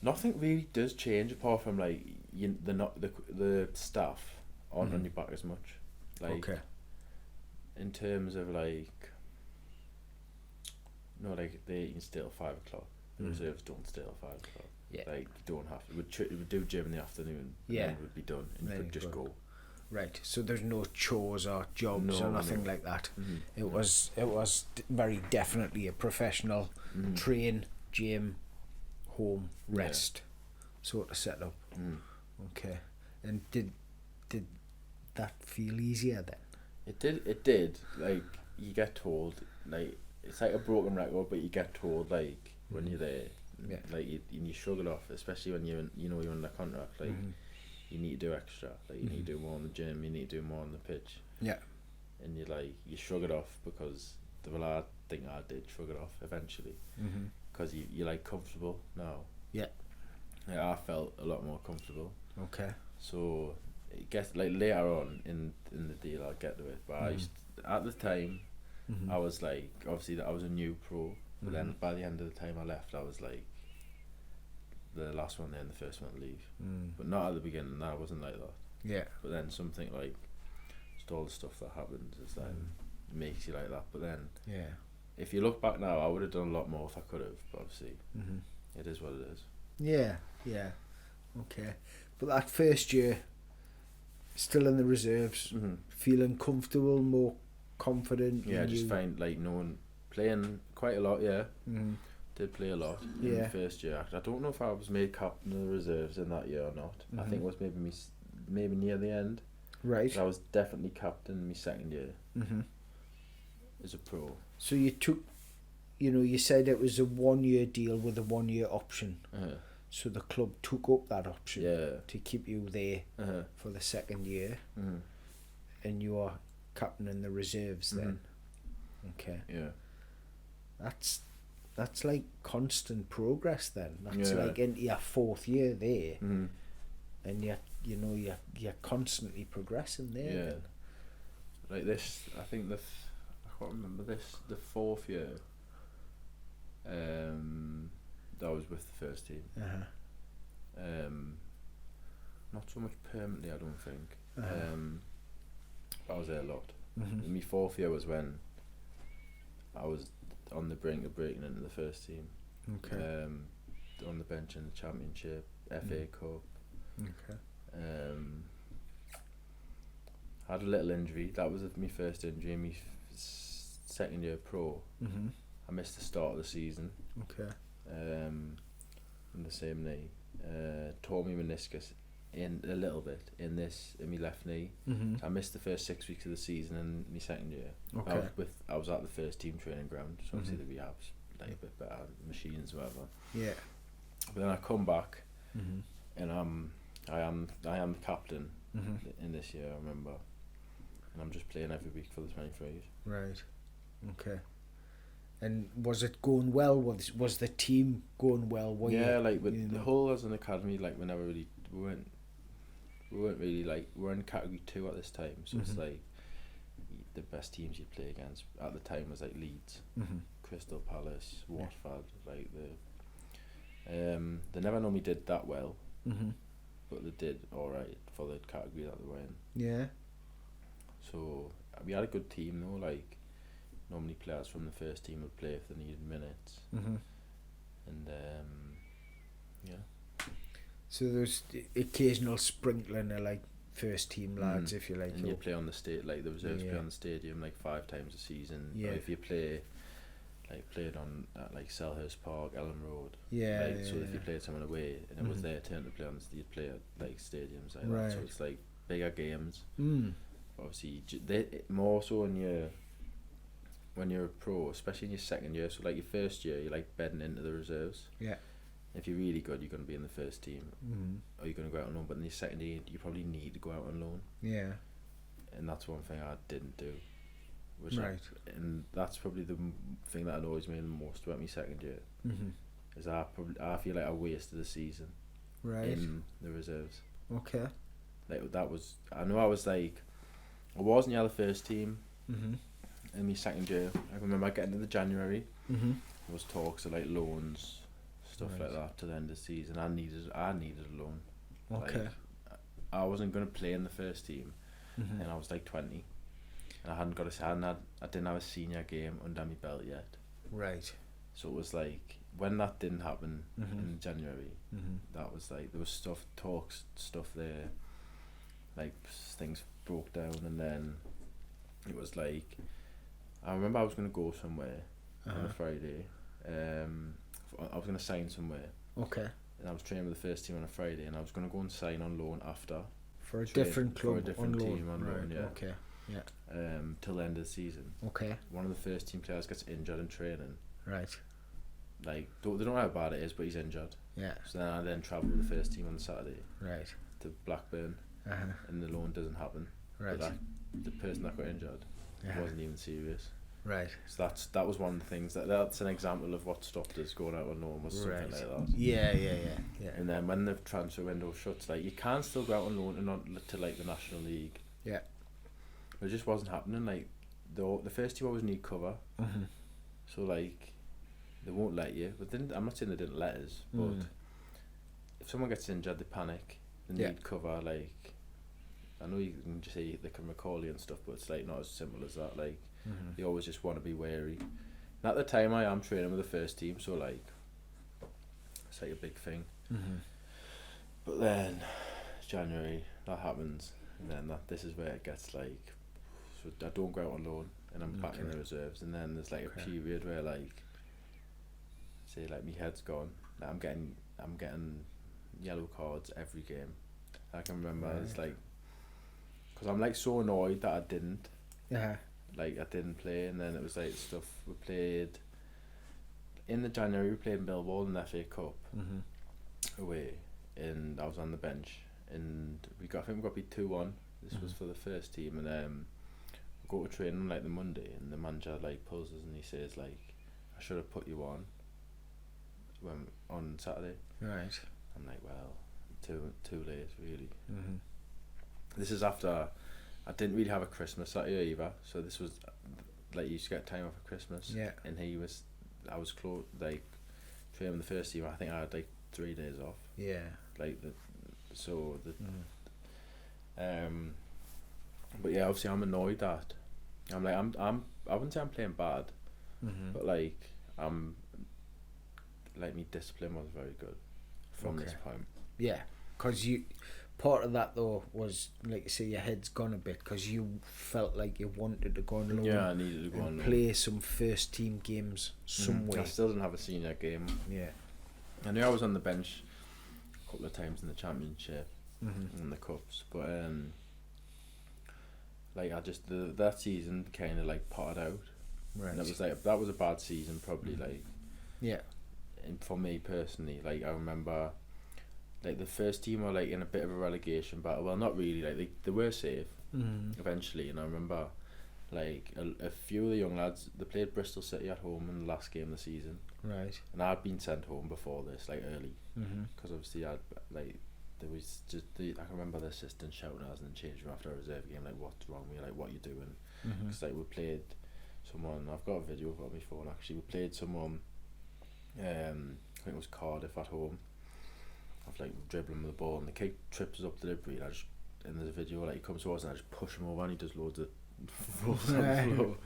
S2: Nothing really does change apart from like the staff aren't on your back as much. Like
S1: Okay.
S2: in terms of like like they can stay till 5 o'clock. The reserves don't stay till 5 o'clock.
S1: Yeah.
S2: Like you don't have to. You would do gym in the afternoon.
S1: Yeah.
S2: And then it would be done, and
S1: Then
S2: you
S1: you
S2: could just
S1: go.
S2: go.
S1: Right, so there's no chores or jobs or
S2: No,
S1: nothing
S2: no.
S1: like that.
S2: Mhm.
S1: It was very definitely a professional train, gym, home, rest sort of setup.
S2: Mm.
S1: Okay. And did that feel easier then?
S2: It did. Like, you get told, like, it's like a broken record, but you get told, like, when you're there,
S1: Yeah.
S2: like, you shrug it off, especially when you're under contract, like, you need to do extra, like, you need to do more in the gym, you need to do more on the pitch.
S1: Yeah.
S2: And you shrug it off because, I think I did shrug it off eventually, because you're, like, comfortable now.
S1: Yeah.
S2: Like, I felt a lot more comfortable.
S1: Okay.
S2: So it gets, like, later on in the deal I'll get to it, but I used at the time I was like, obviously that I was a new pro, but then by the end of the time I left, I was like the last one there and the first one to leave. But not at the beginning. I wasn't like that.
S1: Yeah.
S2: But then something like just all the stuff that happens is like makes you like that. But then if you look back now, I would have done a lot more if I could have. But obviously it is what it is.
S1: Yeah. Okay. But that first year, still in the reserves, feeling comfortable, more confident.
S2: Yeah, I just find like playing quite a lot. Yeah, did play a lot in the first year. I don't know if I was made captain of the reserves in that year or not. I think it was maybe near the end.
S1: Right.
S2: But I was definitely captain in my second year as a pro.
S1: So you took, you said it was a 1 year deal with a 1 year option. So the club took up that option to keep you there for the second year, and you are captain in the reserves then. Okay.
S2: Yeah.
S1: That's like constant progress then. That's like into your fourth year there, and you're constantly progressing there.
S2: Yeah.
S1: Then.
S2: Like this, I think I can't remember this. The fourth year. That was with the first team. Not so much permanently, I don't think. But I was there a lot. And my fourth year was when I was on the brink of breaking into the first team.
S1: Okay.
S2: On the bench in the Championship, FA Cup.
S1: Okay.
S2: Had a little injury. That was my first injury in my second year pro. I missed the start of the season.
S1: Okay.
S2: In the same knee. Tore my meniscus in a little bit in my left knee. I missed the first 6 weeks of the season in my second year.
S1: Okay.
S2: I was at the first team training ground, so obviously the rehab's like a bit better, machines, whatever.
S1: Yeah.
S2: But then I come back, and I am the captain in this year. I remember, and I'm just playing every week for the 23s.
S1: Right. Okay. And was it going well? Was the team going well?
S2: Like with the whole as an academy, like we weren't really like, we were in category 2 at this time, so it's like the best teams you'd play against at the time was like Leeds, Crystal Palace, Watford, like they never normally did that well, but they did alright for the category that they were in. Yeah. So we had a good team though, like normally players from the first team would play if they needed minutes. And
S1: so there's occasional sprinkling of like first team lads, if you like.
S2: And you play on the like the reserves play on the stadium like 5 times a season.
S1: Yeah.
S2: Or if you played on at like Selhurst Park, Ellen Road.
S1: Yeah.
S2: So if you played someone away and it was their turn to play on, you'd play at like stadiums like
S1: Right.
S2: that. So it's like bigger games. Obviously, more so when you're a pro, especially in your second year. So like your first year, you're like bedding into the reserves.
S1: Yeah.
S2: If you're really good, you're going to be in the first team, or you're going to go out on loan. But in your second year, you probably need to go out on loan.
S1: Yeah.
S2: And that's one thing I didn't do. And that's probably the thing that annoys me the most about my second year. Is I feel like I wasted the season.
S1: Right.
S2: In the reserves.
S1: Okay.
S2: Like that was, I know I was like, I wasn't the first team. In my second year, I remember getting to the January. There was talks of like loans, stuff like that to the end of the season. I needed a loan.
S1: Okay.
S2: Like, I wasn't going to play in the first team, and I was like 20, and I didn't have a senior game under my belt yet.
S1: Right.
S2: So it was like when that didn't happen in January, that was like there was stuff there, like things broke down, and then it was like I remember I was going to go somewhere on a Friday. I was going to sign somewhere.
S1: Okay.
S2: and I was training with the first team on a Friday, and I was going to go and sign on loan after.
S1: For a different club,
S2: for a different
S1: on
S2: team on
S1: loan.
S2: loan, yeah.
S1: Okay, yeah.
S2: Till the end of the season.
S1: Okay.
S2: One of the first team players gets injured in training.
S1: Right.
S2: Like, they don't know how bad it is, but he's injured.
S1: Yeah.
S2: So then I travel with the first team on the Saturday.
S1: Right.
S2: To Blackburn.
S1: Uh-huh.
S2: And the loan doesn't happen.
S1: Right.
S2: But the person that got injured wasn't even serious.
S1: Right.
S2: So that was one of the things that's an example of what stopped us going out on loan, was something like that.
S1: Yeah.
S2: And then when the transfer window shuts, like, you can still go out on loan and not to like the National League.
S1: Yeah.
S2: But it just wasn't happening. Like, the first team always need cover.
S1: Mm-hmm.
S2: So like, they won't let you. But I'm not saying they didn't let us, but if someone gets injured, they panic. They need cover. Like, I know you can just say they can recall you and stuff, but it's like not as simple as that. Like, they always just want to be wary. And at the time, I am training with the first team, so like, it's like a big thing. But then January, that happens, and then this is where it gets like, so I don't go out on loan, and I'm back in the reserves, and then there's like a period where like, say like my head's gone. Like, I'm getting yellow cards every game. I can remember it's like, because I'm like so annoyed that I didn't. Like, I didn't play, and then it was like stuff we played in the January. We played Millwall in the FA Cup away, and I was on the bench, and I think we got beat 2-1. This was for the first team, and we go to training on like the Monday, and the manager like pulls us and he says like, I should have put you on Saturday. Right. I'm like, well, too late really. This is after I didn't really have a Christmas that year either, so this was like, you used to get time off for Christmas. Yeah. And I was close, like, training the first team. I think I had like 3 days off. Yeah. Like but yeah, obviously I'm annoyed that I'm like, I wouldn't say I'm playing bad, but like, like, my discipline was very good from this point.
S1: Yeah, because part of that though was, like you say, your head's gone a bit because you felt like you wanted to go on loan.
S2: Yeah, I needed to go on loan.
S1: Play some first team games somewhere.
S2: I still didn't have a senior game. Yeah. I knew I was on the bench a couple of times in the Championship and the Cups, but like, I just that season kind of like potted out. Right. And it was like, that was a bad season probably, like. Yeah. And for me personally, like, I remember, like, the first team were like in a bit of a relegation battle. Well, not really. Like, they were safe eventually, and I remember like a few of the young lads, they played Bristol City at home in the last game of the season. Right. And I'd been sent home before this, like, early, because obviously I'd like, there was just I can remember the assistant shouting at us in the change room after a reserve game, like, what's wrong with you, like, what you doing? Because like, we played someone, I've got a video of my phone actually. We played someone, I think it was Cardiff at home. I've like dribbling with the ball, and the kid trips us up deliberately, and I just, and there's a video like, he comes towards and I just push him over, and he does loads of rolls on the floor.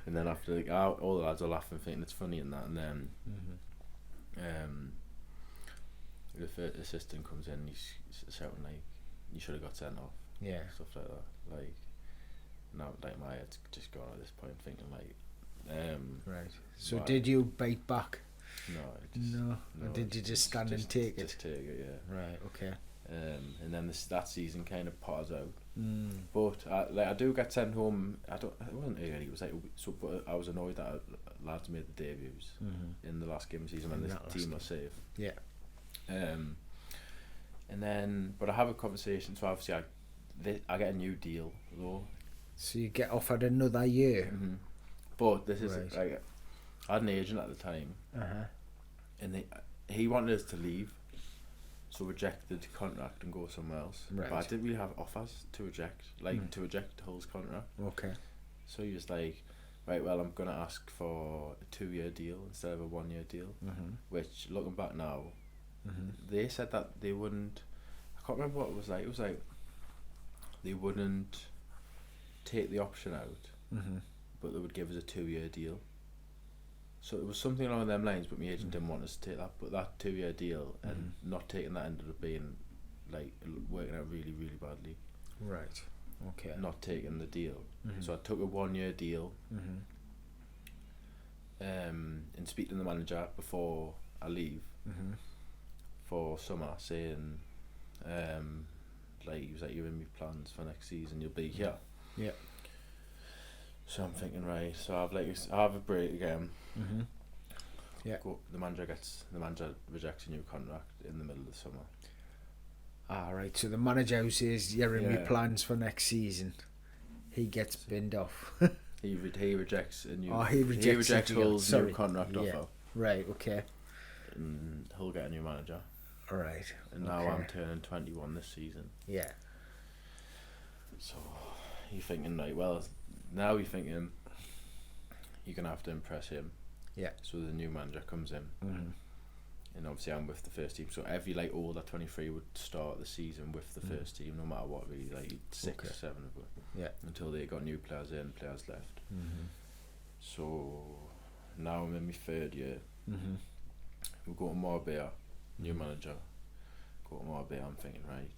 S2: And then after, like, all the lads are laughing, thinking it's funny and that, and then the assistant comes in and he's shouting like, you should have got sent off. Yeah. Stuff like that. Like, now, like, my head's just gone at this point, thinking like,
S1: right. So did you bite back?
S2: No.
S1: Or did you just stand and take it?
S2: Just take it, yeah.
S1: Right. Okay.
S2: And then that season kind of potters out. But I do get sent home. It wasn't early. It was like, but I was annoyed that lads made the debuts in the last game of the season when the team was safe. Yeah. And then, but I have a conversation. So obviously, I get a new deal though.
S1: So you get offered another year.
S2: But this is like, I had an agent at the time, and he wanted us to leave, so rejected the contract and go somewhere else. Right. But I didn't really have offers to reject, like to reject Hull's contract. Okay. So he was like, right, well, I'm gonna ask for a 2-year deal instead of a 1-year deal. Which, looking back now, they said that they wouldn't. I can't remember what it was like. It was like they wouldn't take the option out, but they would give us a 2-year deal. So it was something along them lines, but my agent didn't want us to take that. But that 2-year deal and not taking that ended up being like working out really, really badly. Right. Okay. Not taking the deal. So I took a 1-year deal. And speaking to the manager before I leave, for summer saying, like he was like, "You're in my plans for next season. You'll be here."
S1: Yeah.
S2: So I'm thinking, right. So I have a break again.
S1: Mm-hmm. Yeah.
S2: The manager rejects a new contract in the middle of the summer.
S1: Right. So the manager who says you're in my
S2: Yeah.
S1: plans for next season, he gets binned off.
S2: He rejects a new.
S1: He rejects
S2: Hull's new contract offer.
S1: Right. Okay.
S2: And he'll get a new manager.
S1: All right.
S2: And now I'm turning 21 this season.
S1: Yeah.
S2: So you're thinking, like, well, now you're thinking you're gonna have to impress him.
S1: Yeah.
S2: So the new manager comes in.
S1: Mm-hmm.
S2: And obviously I'm with the first team, so every like older 23 would start the season with the first team, no matter what, really, like 6 or 7 of them.
S1: Yeah.
S2: Until they got new players in, players left.
S1: Mm-hmm.
S2: So now I'm in my 3rd year.
S1: Mm-hmm.
S2: We go to Marbella, new manager. Go to Marbella, I'm thinking, right.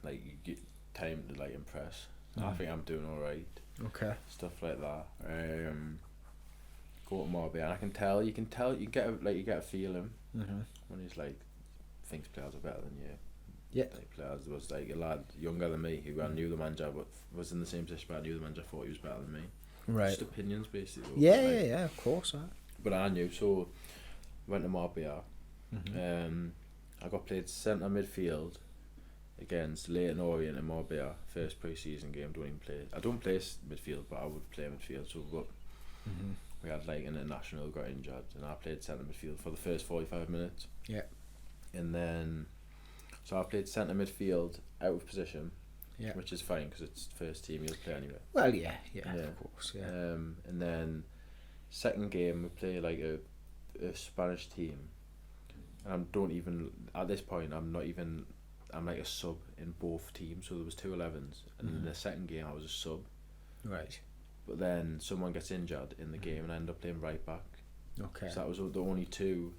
S2: Like you get time to like impress. I think I'm doing alright.
S1: Okay.
S2: Stuff like that. Go to Marbella, and you get a feeling when he's like thinks players are better than you.
S1: Yeah.
S2: Like players, there was like a lad younger than me who I knew the manager, but was in the same position, but I knew the manager, thought he was better than me.
S1: Right.
S2: Just opinions, basically.
S1: Yeah, of course.
S2: But I knew, so went to Marbella.
S1: Mm-hmm.
S2: I got played centre midfield against Leighton Orient in Marbella, first pre-season game. I don't play midfield, but I would play midfield. So we had like an international got injured, and I played centre midfield for the first 45 minutes.
S1: Yeah.
S2: And then, so I played centre midfield out of position.
S1: Yeah.
S2: Which is fine because it's first team, you'll play anyway.
S1: Well, yeah, of course, yeah.
S2: And then second game we play like a Spanish team, and at this point I'm like a sub in both teams, so there was 2 11s, and in the second game I was a sub.
S1: Right.
S2: But then someone gets injured in the game and I end up playing right back.
S1: Okay.
S2: So that was the only two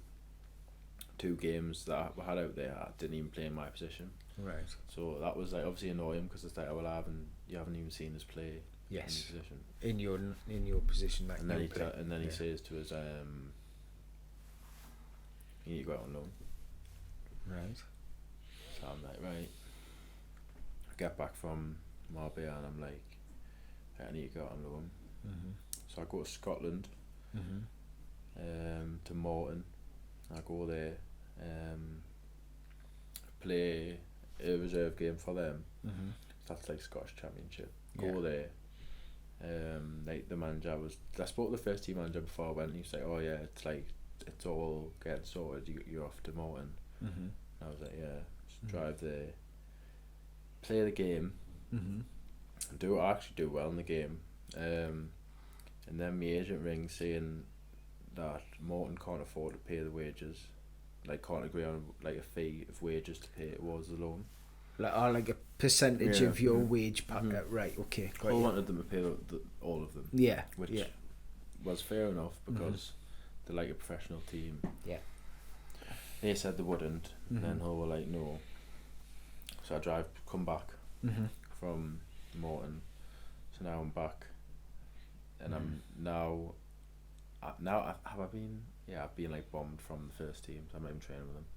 S2: games that I had out there. I didn't even play in my position.
S1: Right.
S2: So that was like obviously annoying because it's like, oh, well, you haven't even seen us play.
S1: Yes.
S2: In your position.
S1: In your position, like.
S2: And then he says to us, you need to go out on loan.
S1: Right.
S2: So I'm like, right. I get back from Marbella and I'm like, I need to go out on loan.
S1: Mm-hmm.
S2: So I go to Scotland, to Morton. I go there, play a reserve game for them. Mm-hmm. That's like Scottish Championship. Go there. Like the manager I spoke to the first team manager before I went, and he was like, "Oh yeah, it's all getting sorted. You're off to Morton." Mm-hmm. I was like, "Yeah, just drive there, play the game, I actually do well in the game." And then my agent rings saying that Morton can't afford to pay the wages, like can't agree on like a fee of wages to pay towards the loan.
S1: Like a percentage of your wage packet, right? Okay.
S2: I wanted them to pay all of them.
S1: Yeah.
S2: Which was fair enough because they're like a professional team.
S1: Yeah.
S2: They said they wouldn't, and then Hull were like, no. So I come back from Morton. So now I'm back, and I'm now. I've been like bombed from the first team, so I'm not even training with them.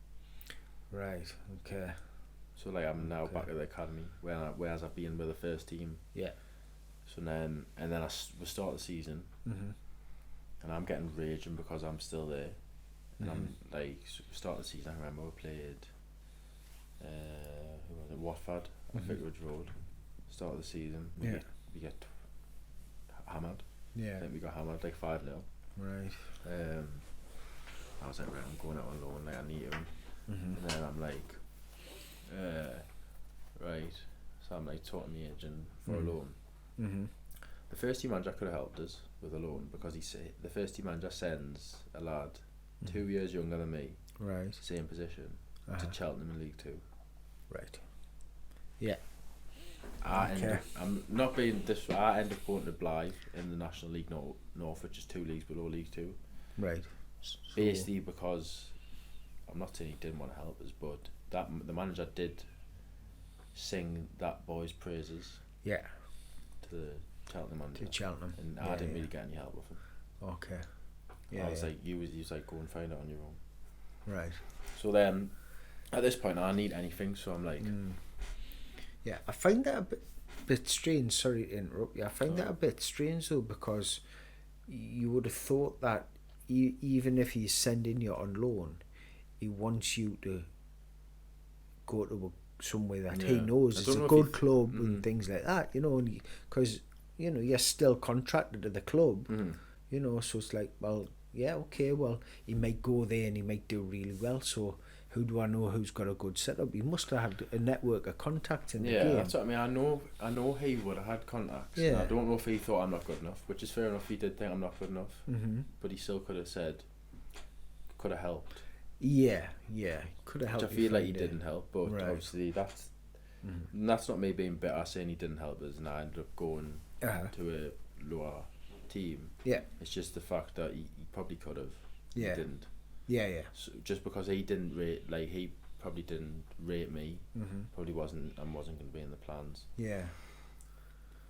S1: Right. Okay.
S2: So like I'm now back at the academy, whereas I've been with the first team.
S1: Yeah.
S2: So then we start the season, and I'm getting raging because I'm still there, and I'm like start the season. I remember we played, who was it? Watford at Vicarage Road. Start of the season, we get hammered.
S1: Yeah.
S2: I think we got hammered like 5-0.
S1: Right.
S2: I was like, right, I'm going out on loan, like I need him. And then I'm like, right. So I'm like talking to my agent for a loan. The first team manager could have helped us with a loan because the first team manager sends a lad 2 years younger than me,
S1: right,
S2: same position, to Cheltenham in League 2.
S1: Right. Yeah.
S2: I end up going to Blythe in the National League North, which is 2 leagues below League 2.
S1: Right.
S2: Basically because I'm not saying he didn't want to help us, but the manager did sing that boy's praises.
S1: Yeah.
S2: To the Cheltenham manager.
S1: To Cheltenham.
S2: And I didn't really get any help with him.
S1: Okay. Yeah.
S2: I was like, he was like, go and find it on your own.
S1: Right.
S2: So then, at this point, I need anything, so I'm like...
S1: Yeah, I find that a bit strange, sorry to interrupt you, I find that a bit strange though, because you would have thought that even if he's sending you on loan, he wants you to go to somewhere that he knows is a good club and things like that, you know, because you know you're still contracted to the club, you know, so it's like, well, yeah, okay, well, he might go there and he might do really well, so who do I know who's got a good setup? He must have had a network of contacts in the game.
S2: Yeah, that's what I mean. I know he would have had contacts.
S1: Yeah.
S2: I don't know if he thought I'm not good enough, which is fair enough. He did think I'm not good enough, but he still could have said, could have helped.
S1: Yeah, could have helped.
S2: Which I feel like he didn't help, but obviously that's not me being bitter saying he didn't help us, and I ended up going to a lower team. Yeah, it's just the fact that he probably could have. Yeah, he didn't.
S1: Yeah.
S2: So just because he didn't rate, like he probably didn't rate me, probably wasn't going to be in the plans.
S1: Yeah.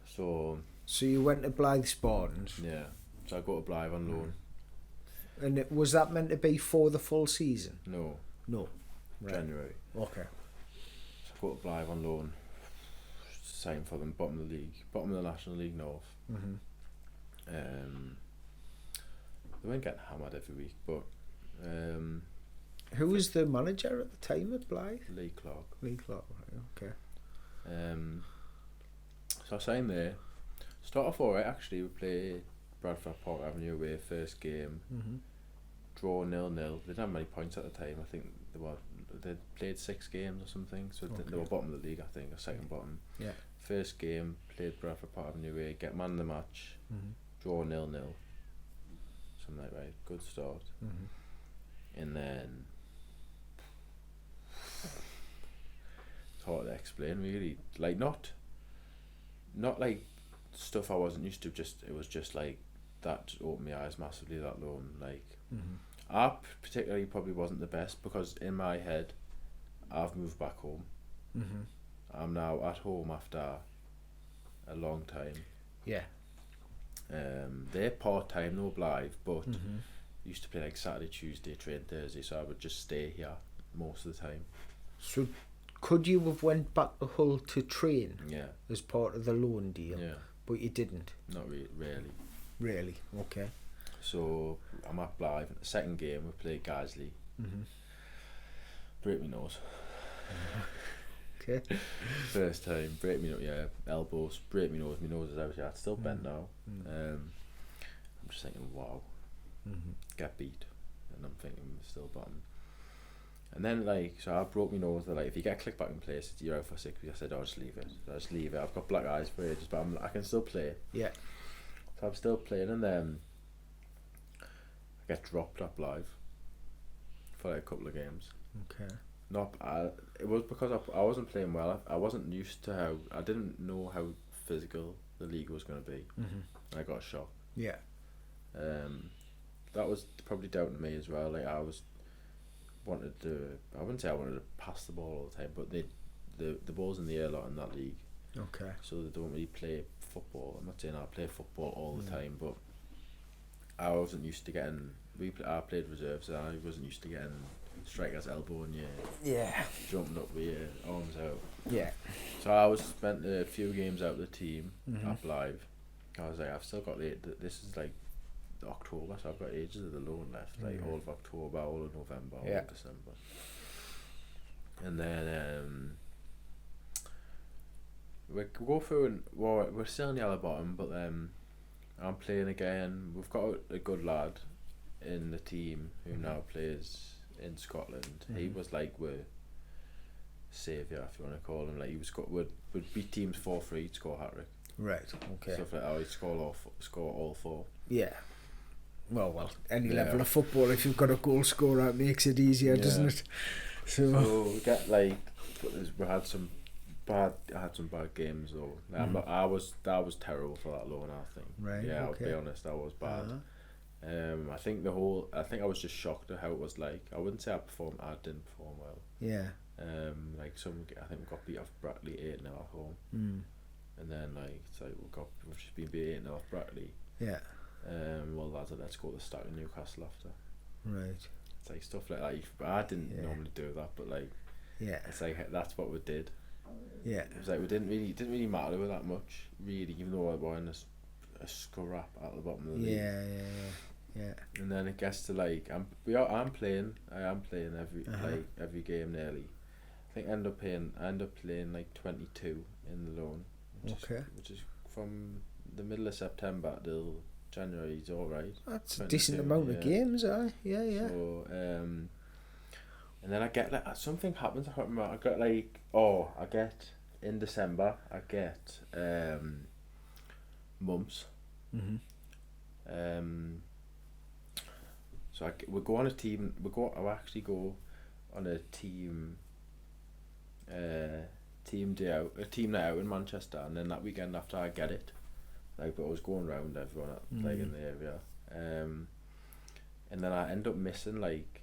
S2: So
S1: you went to Blythe Spartans.
S2: Yeah. So I got to Blythe on loan.
S1: And was that meant to be for the full season?
S2: No.
S1: Right.
S2: January.
S1: Okay.
S2: So I got to Blythe on loan. Same for them, bottom of the league, bottom of the National League North. They weren't getting hammered every week, but.
S1: Who was the manager at the time at Blythe?
S2: Lee Clark.
S1: Right, okay.
S2: So I signed there. Start off alright actually. We played Bradford Park Avenue away, first game. Draw 0-0. They didn't have many points at the time. I think they played 6 games or something, so they were bottom of the league, I think, or second bottom.
S1: Yeah.
S2: First game, played Bradford Park Avenue away, get man of the match, draw 0-0. So I'm like, right, good start. And then it's hard to explain really, like not like stuff I wasn't used to, it was just like that opened my eyes massively, that loan. Like I particularly probably wasn't the best, because in my head I've moved back home. I'm now at home after a long time.
S1: Yeah.
S2: They're part-time, no Blythe, but used to play like Saturday, Tuesday, train Thursday, so I would just stay here most of the time.
S1: So could you have went back to Hull to train?
S2: Yeah.
S1: As part of the loan deal?
S2: Yeah.
S1: But you didn't?
S2: Not really.
S1: Really? Okay.
S2: So I'm at Blythe. The second game we played Gaisley. Break my nose.
S1: Okay.
S2: First time, break me nose. Yeah, elbows, break my nose. My nose is out here. It's still bent now. I'm just thinking, wow. Get beat, and I'm thinking we're still bottom. And then so I broke my nose. They're like, if you get clicked back in place, you're out for 6 weeks. I said, I'll just leave it. I've got black eyes for ages, but I can still play.
S1: Yeah.
S2: So I'm still playing, and then I get dropped at Blythe for like a couple of games.
S1: Okay.
S2: It was because I wasn't playing well. I wasn't used to I didn't know how physical the league was going to be. I got a shock.
S1: Yeah.
S2: That was probably down to me as well. Like I wouldn't say I wanted to pass the ball all the time, but the ball's in the air a lot in that league.
S1: Okay.
S2: So they don't really play football. I'm not saying I play football all the time, but I wasn't used to getting. I played reserves, and I wasn't used to getting striker's elbow and jumping up with your arms out. Yeah. So I spent a few games out of the team at Blythe. I was like, I've still got this is like October, so I've got ages of the loan left, like all of October, all of November, all of December. And then we go through and we're still in the other bottom, but I'm playing again. We've got a good lad in the team who now plays in Scotland. He was like we're saviour, if you want to call him. Like he would beat teams 4-3, he'd score a hat-trick.
S1: Right. Okay.
S2: Stuff like that. He'd score all 4.
S1: Yeah. Well, any level of football, if you've got a goal scorer, it makes it easier, doesn't it?
S2: So we get we had some bad games though. I was terrible for that loan, I think.
S1: Right.
S2: Yeah,
S1: okay.
S2: I'll be honest, I was bad. I think I was just shocked at how it was like. I wouldn't say I didn't perform well.
S1: Yeah.
S2: I think we got beat off Brackley 8-0 at home. And then we've just been beat 8-0 off Brackley.
S1: Yeah.
S2: Well, lads, let's go to the Stack in Newcastle after.
S1: Right.
S2: It's like stuff like that. I didn't normally do that, but like, it's like that's what we did.
S1: Yeah.
S2: It was like it didn't really matter with that much, really, even though I were in a scrap at the bottom of the league.
S1: Yeah.
S2: And then it gets to like I am playing every game nearly. I think I end up playing like 22 in the loan, which is from the middle of September till January. Is all right.
S1: That's a decent amount of games, yeah.
S2: So and then I get like something happens. I can't remember. I get in December. I get mumps. So we go on a team. I actually go on a team. Team day out, a team night out in Manchester, and then that weekend after I get it, like, but I was going around everyone like in the area, and then I end up missing like.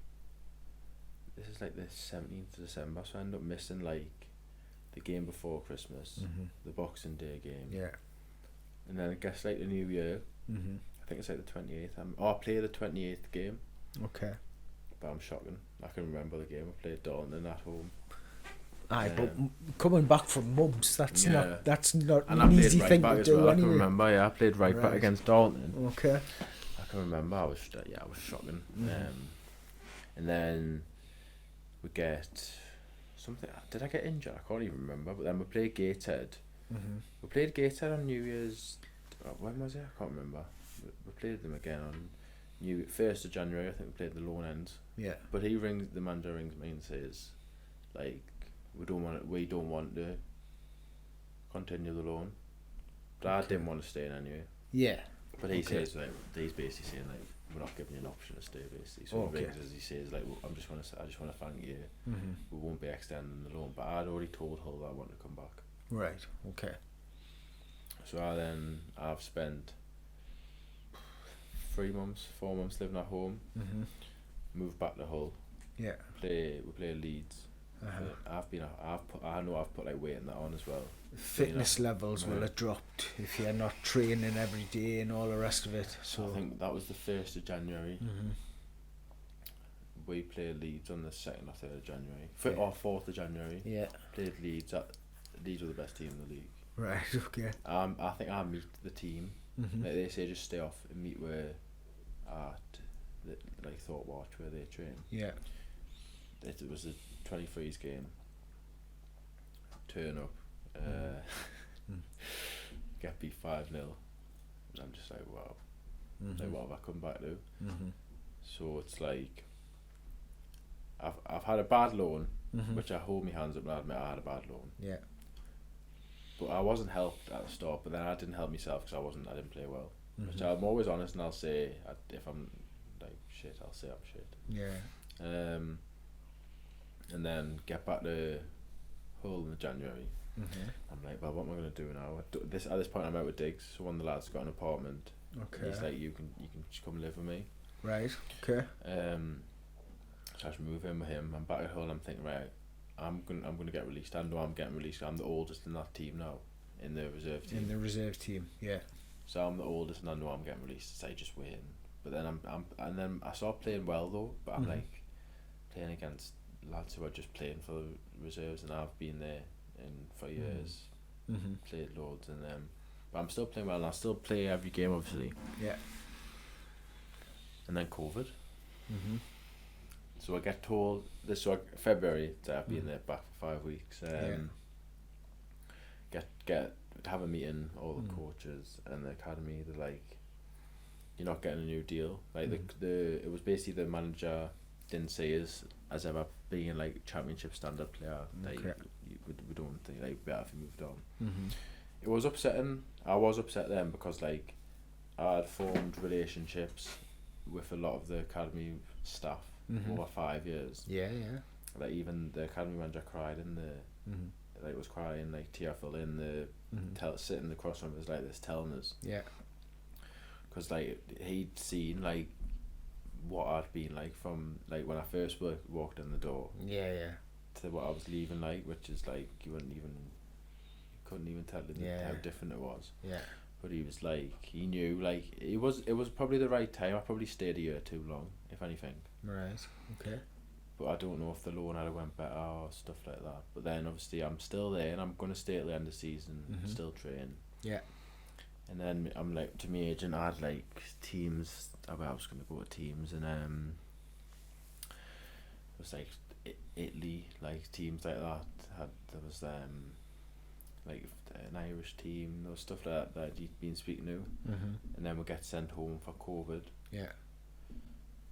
S2: This is like the 17th of December, so I end up missing like the game before Christmas, the Boxing Day game.
S1: Yeah.
S2: And then it gets like the New Year. I think it's like the 28th. I play the 28th game.
S1: Okay.
S2: But I'm shocking. I can remember the game. I played Dalton at home.
S1: Aye, but coming back from mumps, that's not
S2: and
S1: an easy thing to do anyway.
S2: I can remember. I played right back against Dalton.
S1: Okay.
S2: I can remember. I was shocking. And then we get something. Did I get injured? I can't even remember. But then we played Gateshead. We played Gateshead on New Year's. When was it? I can't remember. We played them again on 1st of January. I think we played the Lone Ends.
S1: Yeah.
S2: But the manager rings me and says, like, we don't want to continue the loan. But I didn't want to stay in anyway.
S1: Yeah.
S2: But he says, like, he's basically saying, like, we're not giving you an option to stay, basically. So he rings us, he says, like, I just want to thank you. We won't be extending the loan. But I'd already told Hull that I wanted to come back.
S1: Right. Okay.
S2: So I've spent 4 months living at home. Moved back to Hull.
S1: Yeah.
S2: We play Leeds. I know I've put like weight in that on as well.
S1: Fitness levels will have dropped if you're not training every day and all the rest of it. So
S2: I think that was the 1st of January. We played Leeds on the 2nd or 3rd of January. Or 4th of January.
S1: Yeah.
S2: Played Leeds. Leeds were the best team in the league.
S1: Right. Okay.
S2: I think I meet the team. Like they say, just stay off and meet where at like Thought Watch where they train.
S1: Yeah.
S2: It was a 23s game. Turn up, get beat 5-0. And I'm just like, wow. Like, what have I come back to? So it's like I've had a bad loan, which I hold my hands up and I admit I had a bad loan.
S1: Yeah.
S2: But I wasn't helped at the start. But then I didn't help myself because I didn't play well. Which I'm always honest, and I'll say if I'm like shit, I'll say I'm shit.
S1: Yeah.
S2: And then get back to Hull in January. I'm like, well, what am I going to do now? At this point, I'm out with Diggs. So one of the lads got an apartment.
S1: Okay.
S2: He's like, you can just come live with me.
S1: Right. Okay.
S2: So I just move in with him. I'm back at Hull. I'm thinking, right, I'm gonna get released. I know I'm getting released. I'm the oldest in that team now, in the reserve team.
S1: In the reserve team, yeah.
S2: So I'm the oldest, and I know I'm getting released. So I just waiting. But then and then I started playing well though. But I'm like playing against lads who are just playing for the reserves, and I've been there for years. Played loads, and but I'm still playing well, and I still play every game, obviously.
S1: Yeah.
S2: And then COVID. So I get told this February that I've been there back for 5 weeks. Get have a meeting, all the coaches and the academy. They're like, you're not getting a new deal. Like it was basically the manager didn't see us as ever being like championship standard player. Like we don't think like better if we moved on. It was upsetting. I was upset then because like I had formed relationships with a lot of the academy staff over 5 years.
S1: Yeah.
S2: Like even the academy manager cried in the like was crying like tearful in the sitting across from us like this telling us. Yeah. Because like he'd seen like what I'd been like from like when I first walked in the door. Yeah. To what I was leaving like, which is like you couldn't even tell them how different it was. Yeah. But he was like, he knew, like, it was probably the right time. I probably stayed a year too long, if anything.
S1: Right. Okay.
S2: But I don't know if the loan had went better or stuff like that. But then obviously I'm still there and I'm going to stay at the end of the season, still train.
S1: Yeah.
S2: And then I'm like, to my agent, I had like teams. I was going to go to teams, and it was like Italy, like teams like that. There was like an Irish team, there was stuff like that you'd been speaking to, and then we get sent home for COVID.
S1: Yeah.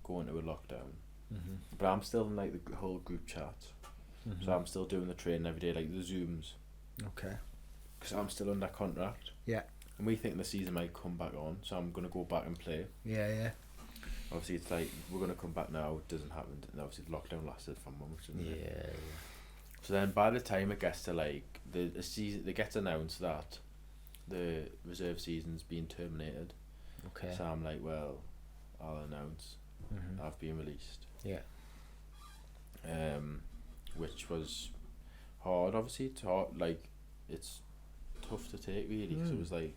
S2: Go into a lockdown. But I'm still in like the whole group chat, so I'm still doing the training every day, like the Zooms.
S1: Okay.
S2: Because I'm still under contract.
S1: Yeah.
S2: And we think the season might come back on, so I'm gonna go back and play.
S1: Yeah, yeah.
S2: Obviously, it's like we're gonna come back now. It doesn't happen, and obviously the lockdown lasted for months. Didn't it?
S1: Yeah.
S2: So then, by the time it gets to like the season, it gets announced that the reserve season's been terminated.
S1: Okay.
S2: So I'm like, well, I'll announce I've been released.
S1: Yeah.
S2: Which was hard. Obviously, it's hard. Like, it's tough to take really. Cause it was like,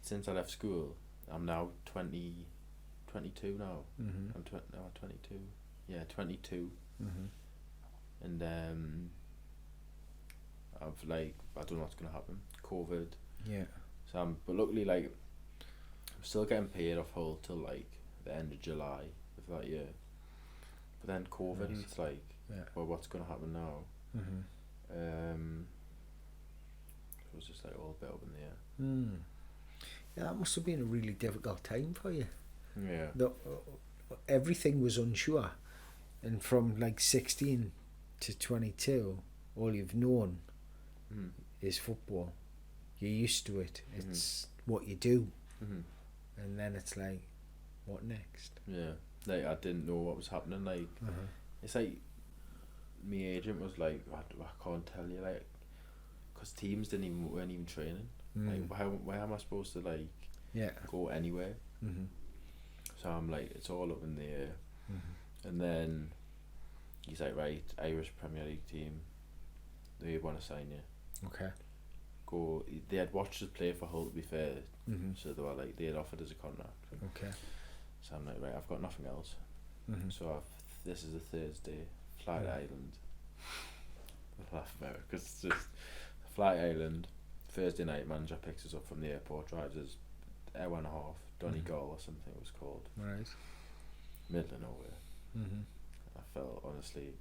S2: since I left school, I'm now 22 now. I'm 22. Yeah, 22. And I've like, I don't know what's gonna happen. COVID.
S1: Yeah.
S2: So but luckily, like, I'm still getting paid off Hull till like the end of July of that year. But then COVID,
S1: Nice.
S2: it's like, well, what's gonna happen now? It was just like all a bit up in the air.
S1: Yeah, that must have been a really difficult time for you.
S2: Yeah.
S1: Everything was unsure, and from like 16 to 22, all you've known is football. You're used to it. It's what you do, and then it's like, what next?
S2: Yeah, like I didn't know what was happening. Like, it's like, my agent was like, I can't tell you, like, because teams weren't even training. Like, why am I supposed to like go anywhere? So I'm like, it's all up in the air. And then he's like, right, Irish Premier League team, they want to sign you.
S1: Okay.
S2: Go. They had watched us play for Hull, to be fair. So they were like, they had offered us a contract.
S1: Okay.
S2: So I'm like, right, I've got nothing else. So this is a Thursday, fly to Ireland. I laugh about it because it's just fly to Ireland. Thursday night, manager picks us up from the airport, drives us hour and a half, Donegal or something it was called.
S1: Right.
S2: Middle of nowhere. I felt, honestly,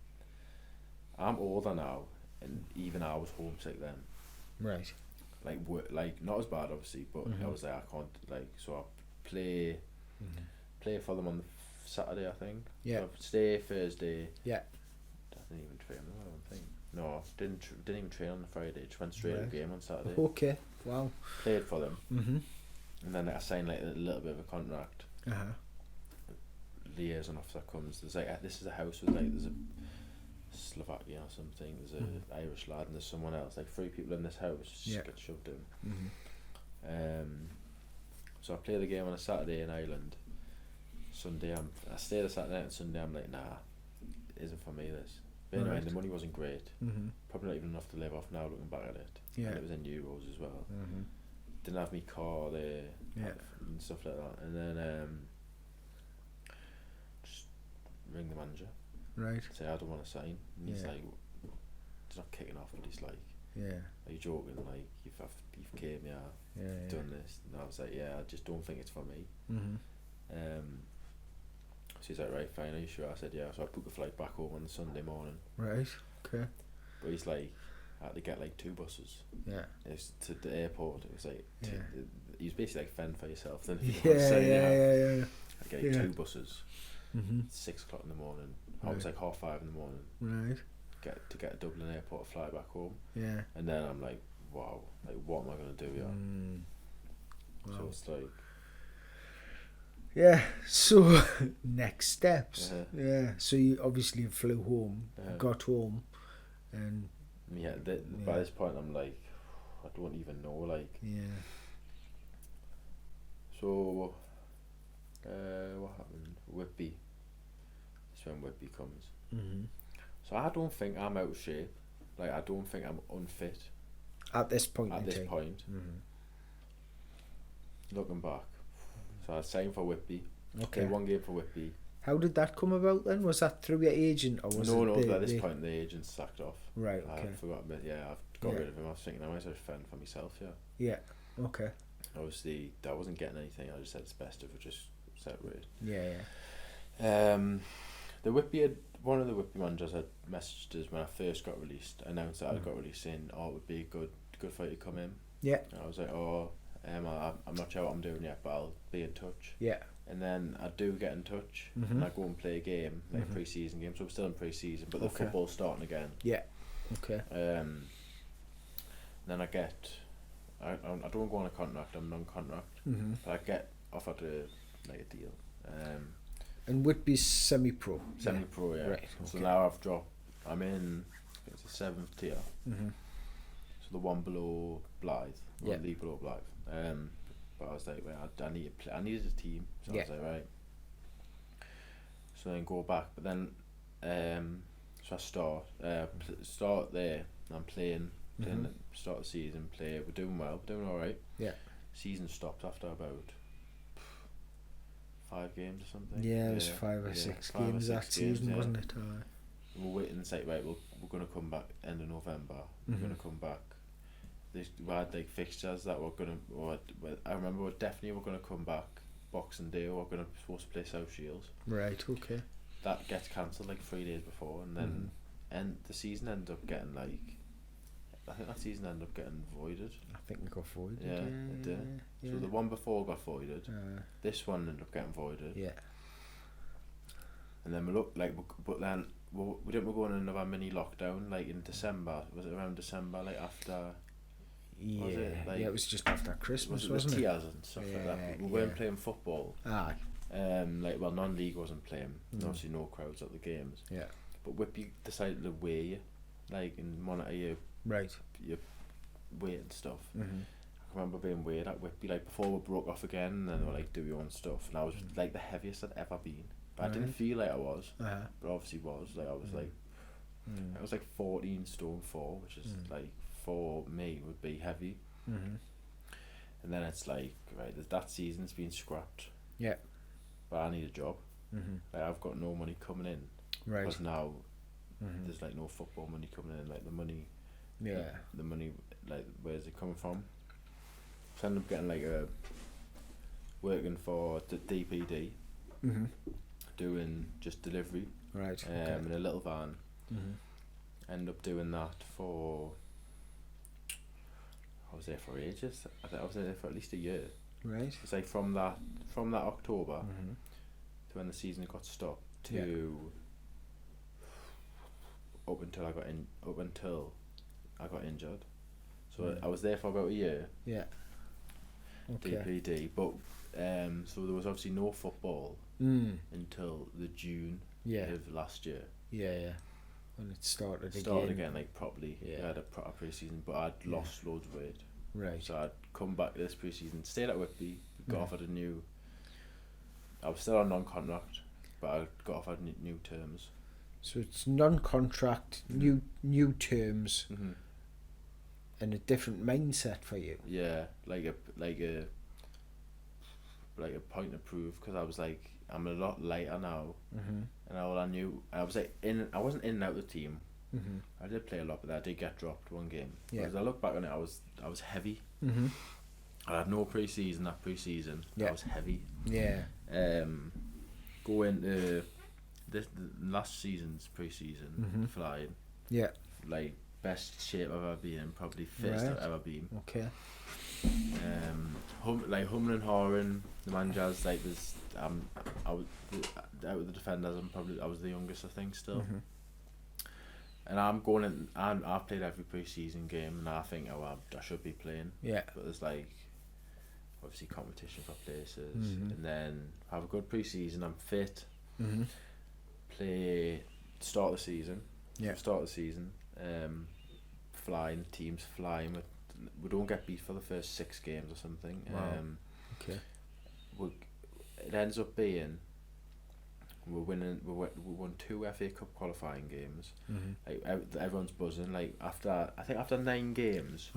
S2: I'm older now, and even I was homesick then.
S1: Right.
S2: Like not as bad obviously, but I was like, I can't, like, so I play for them on the Saturday, I think.
S1: Yeah.
S2: So stay Thursday.
S1: Yeah.
S2: I didn't even train, I don't think. No, didn't even train on the Friday. Just went straight to the game on Saturday.
S1: Okay. Wow.
S2: Played for them. And then I signed like a little bit of a contract. Liaison officer comes. There's like this is a house with like there's a Slovakian or something. There's a Irish lad and there's someone else. Like 3 people in this house. Just get shoved in. So I play the game on a Saturday in Ireland. Sunday I stay the Saturday night and Sunday I'm like, nah, it isn't for me this. But anyway, the money wasn't great. Probably not even enough to live off now looking back at it.
S1: Yeah.
S2: And it was in euros as well. Didn't have me car there and stuff like that. And then just ring the manager.
S1: Right.
S2: Say I don't want to sign. And he's like, he's not kicking off, but he's like, are you joking? Like, you've came here, done this. And I was like, yeah, I just don't think it's for me. So he's like, right, fine, are you sure? I said, yeah. So I booked a flight back home on the Sunday morning.
S1: Right. Okay.
S2: But he's like, I had to get like 2 buses.
S1: Yeah.
S2: It's to the airport. It was like, he was basically like, fend for yourself. Then
S1: Yeah.
S2: I get like 2 buses. 6 o'clock in the morning. I was like 5:30 in the morning.
S1: Right.
S2: Get to Dublin airport, fly back home.
S1: Yeah.
S2: And then I'm like, wow, like what am I gonna do here?
S1: Wow.
S2: So it's like,
S1: yeah. So next steps. Yeah. So you obviously flew home, got home, and
S2: by this point I'm like, I don't even know, like.
S1: Yeah.
S2: So, what happened? Whitby. That's when Whitby comes. So I don't think I'm out of shape. Like, I don't think I'm unfit
S1: At this point.
S2: at this point. looking back, so I signed for Whitby.
S1: Okay.
S2: Played 1 game for Whitby.
S1: How did that come about then? Was that through your agent or was
S2: No,
S1: it
S2: at this point the agent sacked off.
S1: Right, okay.
S2: I forgot, but yeah, I've got rid of him. I was thinking I might as well fend for myself, yeah.
S1: Yeah, okay.
S2: Obviously, I wasn't getting anything. I just said it's best if we just separate.
S1: Yeah.
S2: One of the Whitby managers had messaged us when I first got released, announced that I got released, saying, "Oh, it would be good for you to come in."
S1: Yeah.
S2: And I was like, I'm not sure what I'm doing yet, but I'll be in touch.
S1: Yeah.
S2: And then I do get in touch, and I go and play a game, like a pre-season game. So I'm still in pre-season, but the football's starting again.
S1: Yeah. Okay.
S2: Then I don't go on a contract. I'm non-contract, but I get offered a deal.
S1: And Whitby's semi-pro.
S2: Semi-pro, yeah.
S1: Right.
S2: So
S1: Okay.
S2: now I've dropped. I'm in. It's the 7th tier. So the one below Blythe, one league below Blythe. But I was like, well, I needed a team, so I was like, right. So then go back, but then, so I start there. And I'm playing at the start of the season. We're doing well, we're doing all right.
S1: Yeah.
S2: Season stopped after about 5 games or something.
S1: Yeah, it was 5 or 6 games that season, wasn't it?
S2: We're waiting and say, right, we're going to come back end of November. We're going to come back. We had like fixtures that were going to. I remember definitely we're going to come back Boxing Day. We're supposed to play South Shields.
S1: Right. Okay.
S2: That gets cancelled like 3 days before, and then the season ended up getting like. I think that season ended up getting voided.
S1: I think it got voided.
S2: Yeah, it did.
S1: Yeah.
S2: So the one before got voided. This one ended up getting voided.
S1: Yeah.
S2: And then we looked like, but then we didn't go on another mini lockdown like in December. Was it around December? Like after.
S1: Yeah.
S2: Was it, like,
S1: it was just after Christmas,
S2: wasn't it?
S1: Wasn't
S2: The
S1: it?
S2: tiers and stuff like that. We weren't playing football.
S1: Aye.
S2: Non-league wasn't playing. Obviously, no crowds at the games.
S1: Yeah.
S2: But Whitby decided to weigh you, like and monitor your weight and stuff. I remember being weighed at Whitby like before we broke off again, and then they were like, "Do your own stuff," and I was like the heaviest I'd ever been. But I didn't feel like I was, but obviously was. Like I was like, I was like 14 stone 4, which is like for me would be heavy. And then it's like, right, that season's been scrapped. Yeah. But I need a job. Like I've got no money coming in.
S1: Right.
S2: Because now there's like no football money coming in. Like the money.
S1: Yeah.
S2: The money, like where's it coming from? So I ended up getting like working for the DPD. Doing just delivery.
S1: Right.
S2: In a little van. Ended up doing that for. I was there for ages. I think I was there for at least a year.
S1: Right.
S2: It's like from that October to when the season got stopped to up until I got injured. So I was there for about a year. Yeah. Okay. DPD, but so there was obviously no football until the June of last year. Yeah.
S1: When it started
S2: again, like properly. I had a proper pre-season, but I'd lost loads of weight.
S1: Right.
S2: So I'd come back to this pre-season, stayed at Whitby, got offered a new. I was still on non-contract, but I got offered new terms.
S1: So it's non-contract, new terms, and a different mindset for you.
S2: Yeah, like a point of proof, because I was like, I'm a lot lighter now, and all I knew, I was like I wasn't in and out of the team. I did play a lot, but I did get dropped one game. Yeah. As I look back on it, I was heavy. I had no pre-season. That pre-season, I was heavy. Yeah. Go into the last seasson flying. Yeah. Like best shape I've ever been in, probably fittest I've ever been. Okay. Humming and hawing, the managers like was I was out of the defenders. I was the youngest, I think, still. And I'm going in, and I've played every pre-season game, and I think I should be playing. Yeah. But there's like obviously competition for places, and then have a good pre-season. I'm fit. Play start the season. Yeah. Start the season. Flying teams flying. We don't get beat for the first 6 games or something. Wow. Okay. It ends up being. We won 2 FA Cup qualifying games. Like everyone's buzzing. Like after 9 games,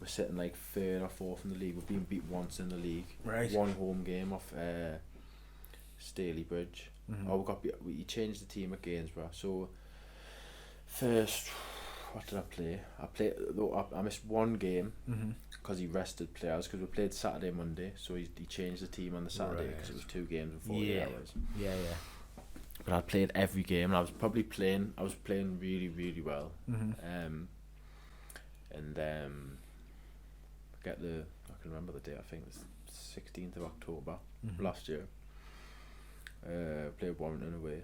S2: we're sitting like third or fourth in the league. We've been beat once in the league.
S1: Right.
S2: One home game off Staley Bridge. Oh, we changed the team at Gainsborough. So first, what did I play? I missed one game because he rested players, because we played Saturday, Monday. So he changed the team on the Saturday because it was 2 games in 48 hours.
S1: Yeah.
S2: But I played every game, and I was playing really, really well. And I can remember the date. I think it was 16th of October last year. Played Warrington away.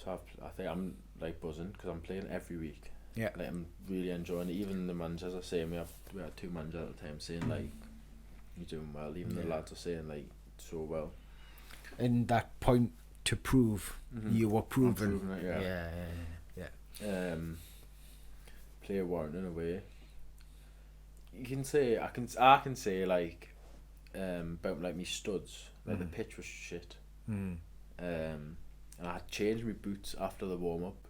S2: So I think I'm like buzzing because I'm playing every week.
S1: Yeah.
S2: Like, I'm really enjoying it. Even the managers are saying, we had 2 managers at the time saying like, you're doing well. Even the lads are saying like, so well.
S1: And that point to prove you were proven.
S2: Yeah. Play Warrington away. You can say I can say like about like me studs, like the pitch was shit. And I had changed my boots after the warm up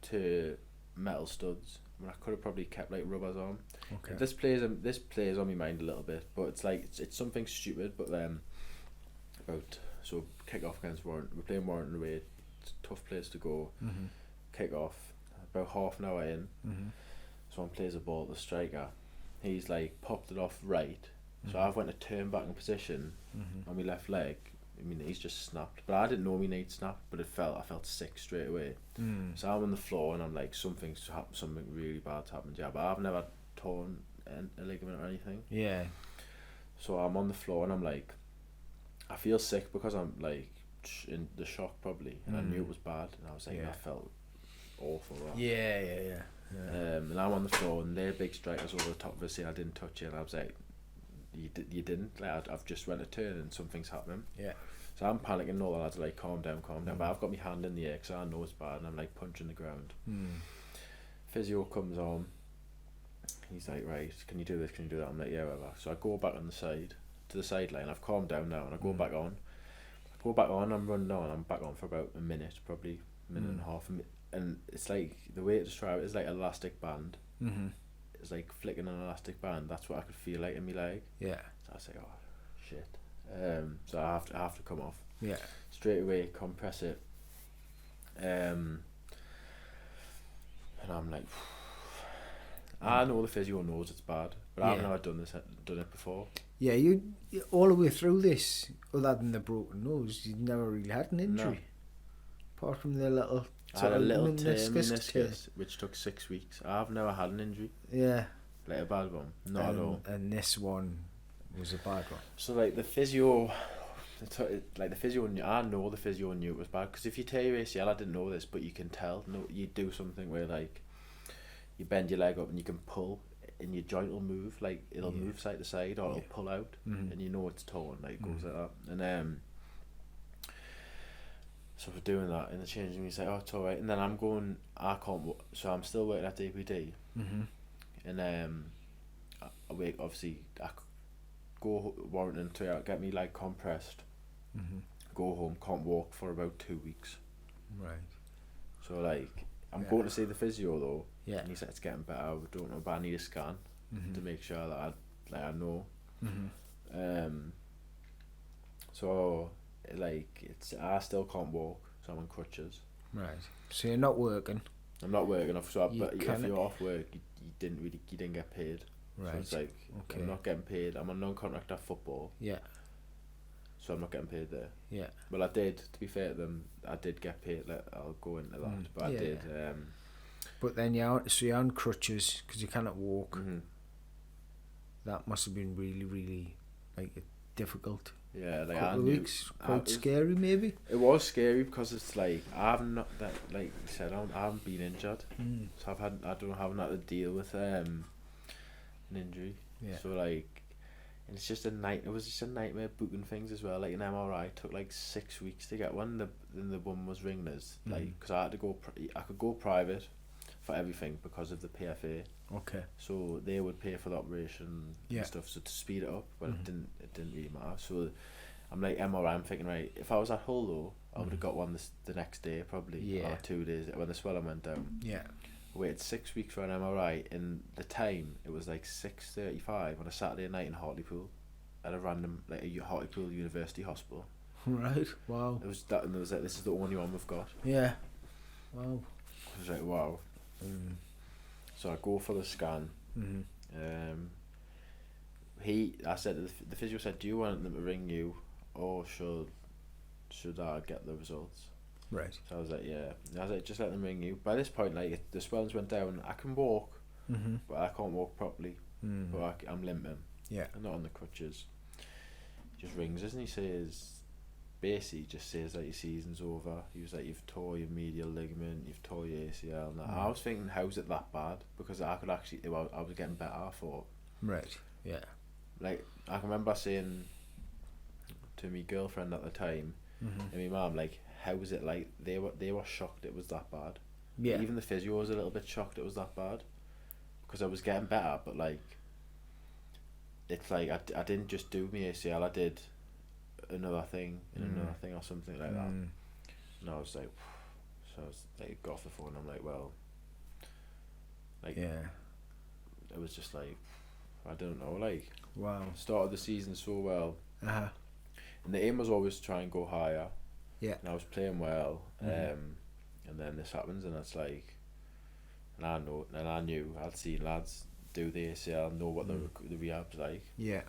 S2: to metal studs. I mean, I could have probably kept like rubbers on.
S1: Okay.
S2: This plays on my mind a little bit, but it's like it's something stupid. But so kick off against Warrington. We're playing Warrington away. It's a tough place to go. Kick off about half an hour in. Someone plays a ball to the striker. He's like popped it off right. So I've went to turn back in position on my left leg. I mean, he's just snapped, but I didn't know my knee snapped, but I felt sick straight away. So I'm on the floor and I'm like, something really bad's happened. Yeah, but I've never torn a ligament or anything.
S1: Yeah.
S2: So I'm on the floor and I'm like, I feel sick because I'm like in the shock probably, and I knew it was bad, and I was like, that felt awful.
S1: Yeah.
S2: And I'm on the floor and they're big strikers over the top of us saying I didn't touch you, and I was like, you didn't, like I've just went a turn and something's happening. Yeah. So I'm panicking, and all the lads are like, calm down, but I've got my hand in the air because I know it's bad, and I'm like punching the ground. Physio comes on, he's like, right, can you do this, can you do that? I'm like, yeah, whatever. So I go back on the side to the sideline. I've calmed down now, and I go back on. I'm running on. I'm back on for about a minute, probably a minute and a half. And it's like, the way to describe it is like an elastic band. It's like flicking an elastic band. That's what I could feel like in my leg. Yeah. So I was like, oh shit. So I have to come off. Yeah. Straight away, compress it. And I'm like, I know the physio knows it's bad, but I've never done it before.
S1: Yeah, you all the way through this, other than the broken nose, you never really had an injury. No. Apart from the little...
S2: I had a little meniscus, which took 6 weeks. I've never had an injury. Yeah. Like a bad one. Not at all.
S1: And this one was a bad one.
S2: So like the physio... I know the physio knew it was bad, because if you tear your ACL, I didn't know this, but you can tell. No, you do something where like you bend your leg up and you can pull, and your joint will move, like it'll move side to side, or it'll pull out, and you know it's torn, like it goes like that. And so we're doing that in the changing room. He's like, oh, it's alright. And then I'm going, I can't, so I'm still working at DPD. And I wake, obviously, I go Warrington to get me like compressed. Go home, can't walk for about 2 weeks. Right. So like, I'm going to see the physio though. Yeah. And he said it's getting better. I don't know, but I need a scan to make sure that I know. So like, I still can't walk, so I'm on crutches.
S1: Right. So you're not working.
S2: I'm not working off. So but if you're off work, you didn't get paid. Right. So it's like, I'm not getting paid. I'm on non-contract at football. Yeah. So I'm not getting paid there. Yeah. Well, I did. To be fair to them, I did get paid. Like, I'll go into that, but I did.
S1: But then you're on crutches because you cannot walk. That must have been really, really like difficult.
S2: Yeah, like
S1: couple of weeks, quite scary maybe.
S2: It was scary because it's like I've not that, like you said, I haven't been injured, so I haven't had to deal with an injury. Yeah. So like, and it's just it was just a nightmare booking things as well. Like an MRI took like 6 weeks to get one. Then the one was ringing us, like, because I had to go. I could go private for everything because of the PFA. Okay. So they would pay for the operation and stuff. So to speed it up, but it didn't really matter. So I'm like MRI. I'm thinking, right, if I was at Hull though, I would have got one the next day probably, or 2 days when the swelling went down. Yeah. waited 6 weeks for an MRI. In the time, it was like 6:35 on a Saturday night in Hartlepool, at a random like a Hartlepool University Hospital.
S1: Right. Wow.
S2: It was that, and it was like, this is the only one we've got.
S1: Yeah. Wow.
S2: I was like, wow. So I go for the scan. I said to the physio said, do you want them to ring you, or should I get the results?
S1: Right.
S2: So I was like, yeah. And I was like, just let them ring you. By this point, like, the swellings went down. I can walk, but I can't walk properly. But I'm limping.
S1: Yeah.
S2: I'm not on the crutches. He just rings us and he says, basically just says that your season's over. He was like, you've tore your medial ligament, you've tore your ACL. And I was thinking, how's it that bad? Because I could actually, I was getting better, I thought.
S1: Right. Yeah.
S2: Like, I can remember saying to my girlfriend at the time, and my mum, like, how was it like? They were shocked it was that bad.
S1: Yeah.
S2: Even the physio was a little bit shocked it was that bad, because I was getting better, but like, it's like I didn't just do my ACL, I did another thing and another thing or something like that. And I was like, so I was like, got off the phone. I'm like, well, like,
S1: yeah,
S2: it was just like, I don't know, like,
S1: wow,
S2: started the season so well, and the aim was always to try and go higher.
S1: Yeah,
S2: and I was playing well, and then this happens, and it's like, and I knew I'd seen lads do the ACL, know what the rehab's like.
S1: Yeah,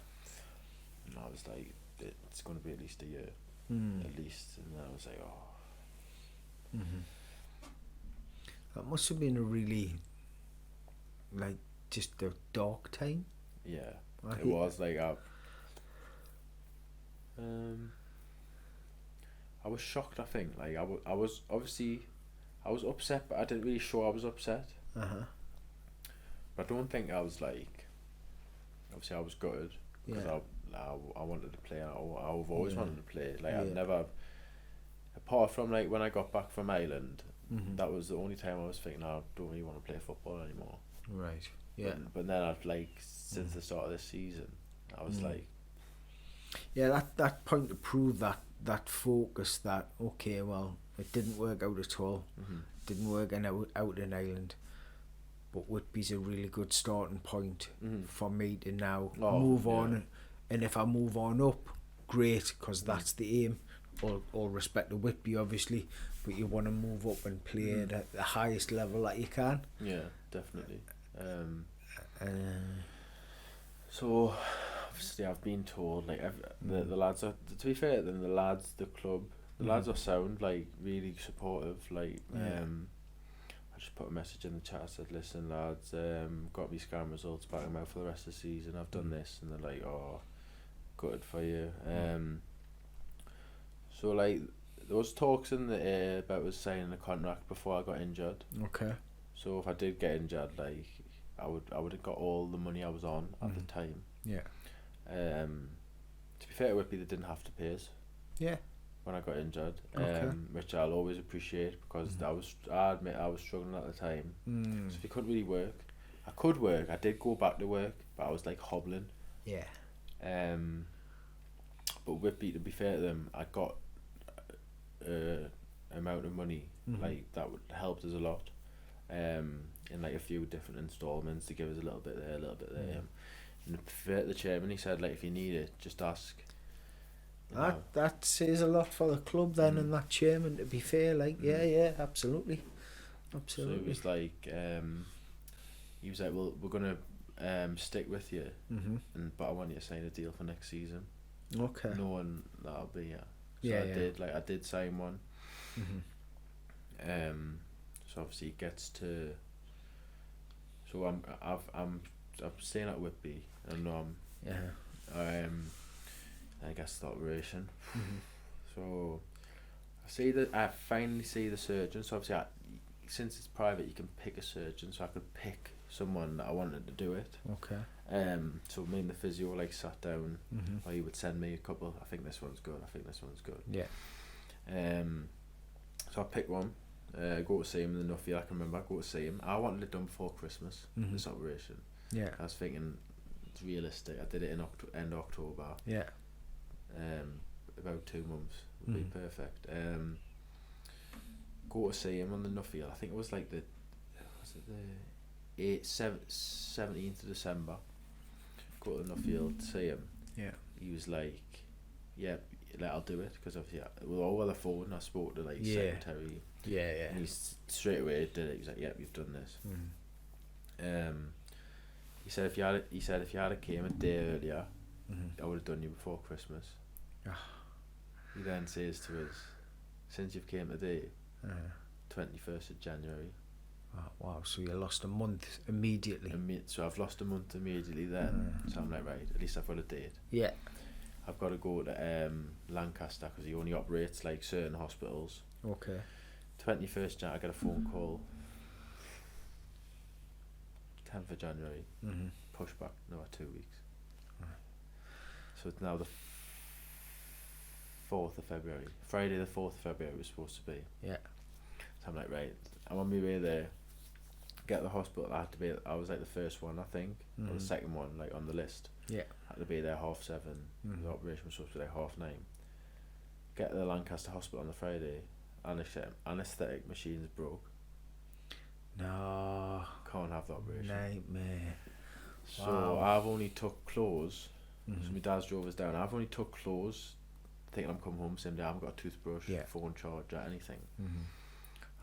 S2: and I was like, it's going to be at least a year, at least. And then I was like, oh.
S1: That must have been a really, like, just a dark time.
S2: Yeah, it was like I was shocked. I think like I was obviously I was upset, but I didn't really show I was upset. But I don't think I was like, obviously I was gutted because I wanted to play. I've always wanted to play. Like I've never, apart from like when I got back from Ireland, that was the only time I was thinking, I don't really want to play football anymore.
S1: Right. Yeah.
S2: But then I've like since the start of this season, I was like,
S1: yeah, that point to prove that focus, that okay, well, it didn't work out at all. Didn't work out in Ireland, but Whitby's a really good starting point for me to now move on, and if I move on up, great, because that's the aim. All respect to Whitby, obviously, but you want to move up and play at the highest level that you can.
S2: Yeah, definitely. So obviously I've been told like the lads are, to be fair, then the club, the lads are sound, like really supportive. Like I just put a message in the chat. I said, listen lads, got me scan results, back them out for the rest of the season. I've done this, and they're like, oh, good for you. So like there was talks in the air about us signing a contract before I got injured.
S1: Okay.
S2: So if I did get injured, like I would have got all the money I was on at the time.
S1: Yeah.
S2: To be fair to Whitby, they didn't have to pay us.
S1: Yeah.
S2: When I got injured,
S1: Okay.
S2: which I'll always appreciate, because I admit I was struggling at the time. So if you couldn't really work, I could work. I did go back to work, but I was like hobbling.
S1: Yeah.
S2: But Whitby, to be fair to them, I got amount of money like that would helped us a lot. In like a few different installments to give us a little bit there, a little bit there. And the chairman, he said, like, if you need it, just ask.
S1: That says a lot for the club then, and that chairman, to be fair, like, yeah, absolutely.
S2: So it was like, he was like, well, we're going to stick with you, but I want you to sign a deal for next season.
S1: Okay.
S2: Knowing that I'll be here. So I did sign one. So obviously it gets to, so I'm staying at Whitby, and I guess the operation. So I finally see the surgeon. So obviously since it's private, you can pick a surgeon, so I could pick someone that I wanted to do it.
S1: Okay.
S2: So me and the physio like sat down, or he would send me a couple. I think this one's good.
S1: Yeah.
S2: So I picked one. Go to see him in the Nuffield. I can remember. I go to see him. I wanted it done before Christmas. This operation.
S1: Yeah.
S2: I was thinking it's realistic. I did it in end of October.
S1: Yeah.
S2: About 2 months would be perfect. Go to see him on the Nuffield. I think it was like was it the 17th of December? Go to Nuffield to see him.
S1: Yeah.
S2: He was like, yeah, like, I'll do it, because obviously we're all on the phone and I spoke to like secretary.
S1: Yeah.
S2: And he straight away did it. He was like, yep, you've done this. He said if you had came a day earlier, I would have done you before Christmas. He then says to us, since you've came today, 21st of January.
S1: Oh, wow, so you lost a month immediately.
S2: So I've lost a month immediately then. So I'm like, right, at least I've got a date.
S1: Yeah.
S2: I've got to go to Lancaster, because he only operates like certain hospitals.
S1: Okay.
S2: 21st Jan, I get a phone call. 10th of January. Push back another 2 weeks. So it's now the 4th of February. Friday the 4th of February was supposed to be.
S1: Yeah.
S2: So I'm like, right, I'm on my way there. Get to the hospital. I was like the first one, I think, or the second one, like on the list.
S1: Yeah.
S2: I had to be there 7:30. The operation was supposed to be like 9:30. Get to the Lancaster hospital on the Friday. Anaesthetic machines broke.
S1: No.
S2: Can't have the operation.
S1: Nightmare.
S2: So
S1: Wow.
S2: I've only took clothes. So my dad's drove us down. I've only took clothes, thinking I'm coming home same day. I haven't got a toothbrush, phone charger, anything.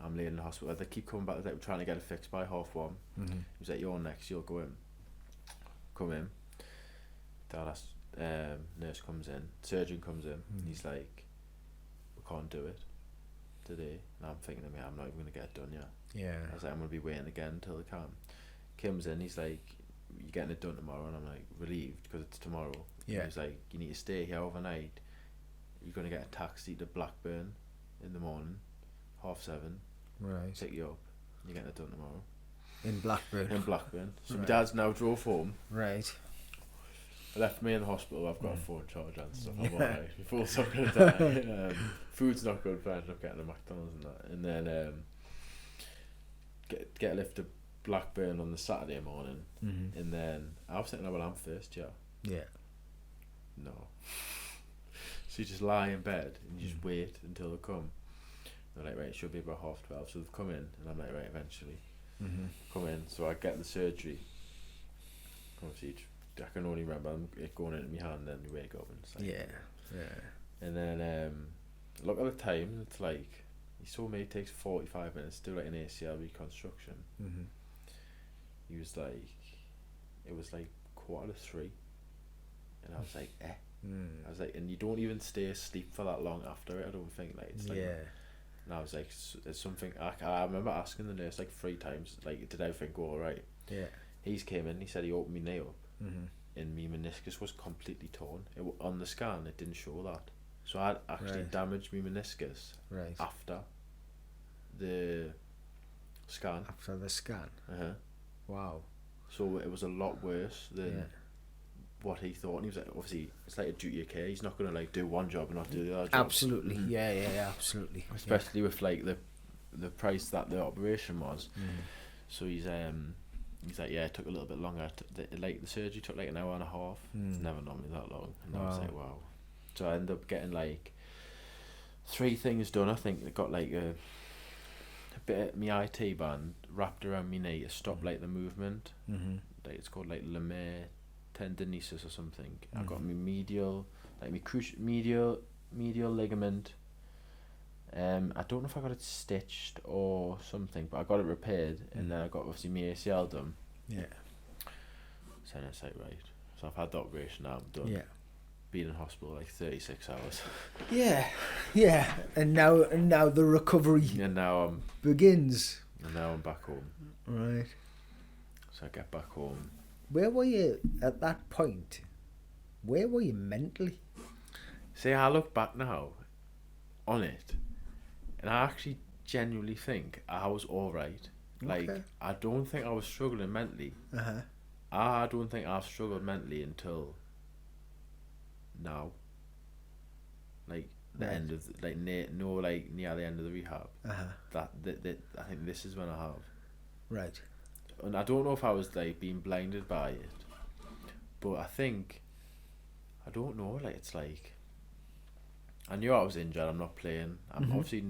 S2: I'm laying in the hospital. They keep coming back. They're trying to get it fixed by 1:30. He was like, "You're next. You'll go in." Come in. Nurse comes in. Surgeon comes in. And he's like, "We can't do it today." And I'm thinking to me, I'm not even gonna get it done yet.
S1: Yeah.
S2: I was like, I'm gonna be waiting again until they come. Comes in. He's like, "You're getting it done tomorrow," and I'm like, relieved, because it's tomorrow.
S1: Yeah.
S2: He's like, "You need to stay here overnight. You're gonna get a taxi to Blackburn in the morning, 7:30.
S1: Right.
S2: Pick you up. You're getting it done tomorrow."
S1: In Blackburn.
S2: In Blackburn. So my
S1: Right.
S2: dad's now drove home.
S1: Right.
S2: Left me in the hospital. I've got a phone charger and stuff. I'm alright. Before something like that. Food's not good, but I ended up getting a McDonald's and that. And then get a lift to Blackburn on the Saturday morning. And then I was thinking, oh, well, I'm first, yeah.
S1: Yeah.
S2: No. So you just lie in bed and you just wait until they come. They're like, right, it should be about 12:30. So they've come in, and I'm like, right, eventually. Come in. So I get the surgery. Obviously, I can only remember it going into my hand, and you wake up and it's like,
S1: Yeah.
S2: And then look at the time. It's like, he told me it takes 45 minutes to do like an ACL reconstruction. He was like, it was like 2:45, and I was like, I was like, and you don't even stay asleep for that long after it. I don't think, like, it's like. And I was like, there's something. I remember asking the nurse like 3 times, like, did everything go alright?
S1: Yeah.
S2: He's came in. He said he opened my knee up, and my meniscus was completely torn. On the scan, it didn't show that. So I had actually damaged my meniscus after the scan.
S1: After the scan. Wow.
S2: So it was a lot worse than what he thought. And he was like, obviously, it's like a duty of care. He's not gonna like do one job and not do the other job.
S1: Absolutely. Yeah, absolutely.
S2: Especially with like the price that the operation was. So he's like, yeah, it took a little bit longer. Like the surgery took like an hour and a half. It's never normally that long. And I was like, wow. So I ended up getting like 3 things done. I think I got like a bit of my IT band wrapped around my knee to stop like the movement. Like it's called like lemay tendinosis or something. I got my medial medial ligament. I don't know if I got it stitched or something, but I got it repaired, and then I got obviously my ACL done.
S1: Yeah.
S2: So then it's like, right. So I've had the operation now. I'm done.
S1: Yeah.
S2: Been in hospital like 36 hours.
S1: Yeah. And now the recovery
S2: And now
S1: begins.
S2: I'm back home.
S1: Right.
S2: So I get back home.
S1: Where were you at that point? Where were you mentally?
S2: See, I look back now on it, and I actually genuinely think I was alright. Like, I don't think I was struggling mentally. I don't think I've struggled mentally until now. Like the end of near the end of the rehab. That I think this is when I have.
S1: Right.
S2: And I don't know if I was like being blinded by it, but I think, I don't know. Like, it's like, I knew I was injured. I'm not playing. I'm obviously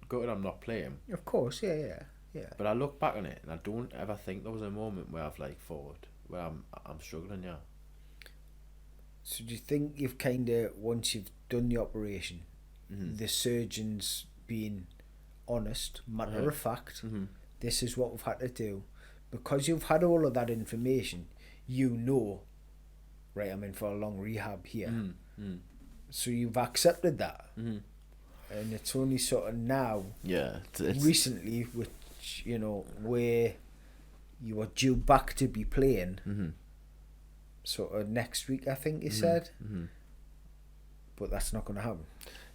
S2: gutted I'm not playing.
S1: Of course, yeah. Yeah.
S2: But I look back on it and I don't ever think there was a moment where I've like thought, well, I'm struggling, yeah.
S1: So do you think you've kind of, once you've done the operation,
S2: Mm-hmm.
S1: the surgeon's been honest, matter of fact,
S2: Mm-hmm.
S1: this is what we've had to do, because you've had all of that information, you know, right, I'm in for a long rehab here.
S2: Mm-hmm.
S1: So you've accepted that.
S2: Mm-hmm.
S1: And it's only sort of now,
S2: Yeah, it's
S1: recently, which, you know, where you are due back to be playing,
S2: mm-hmm.
S1: sort of next week, I think you
S2: Mm-hmm.
S1: said.
S2: Mm-hmm.
S1: But that's not going to happen.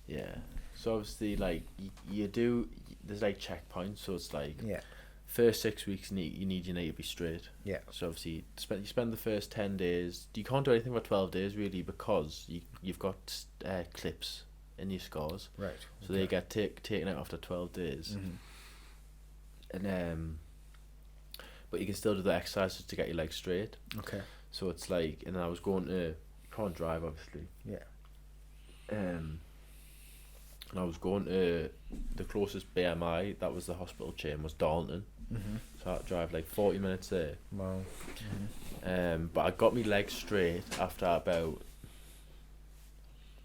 S2: Yeah. So obviously, like you do, there's like checkpoints. So it's like
S1: Yeah.
S2: first 6 weeks, you need your knee to be straight.
S1: Yeah.
S2: So obviously, you spend the first 10 days. You can't do anything for 12 days really, because you've got clips in your scars.
S1: Right.
S2: So they get taken out after 12 days.
S1: Mm-hmm.
S2: And but you can still do the exercises to get your legs straight.
S1: Okay.
S2: So it's like, and I was going to, you can't drive obviously.
S1: Yeah.
S2: And I was going to the closest BMI, that was the hospital chain, was Darlington.
S1: Mm-hmm.
S2: So I had to drive like 40 minutes there.
S1: Wow. Mm-hmm.
S2: But I got my legs straight after about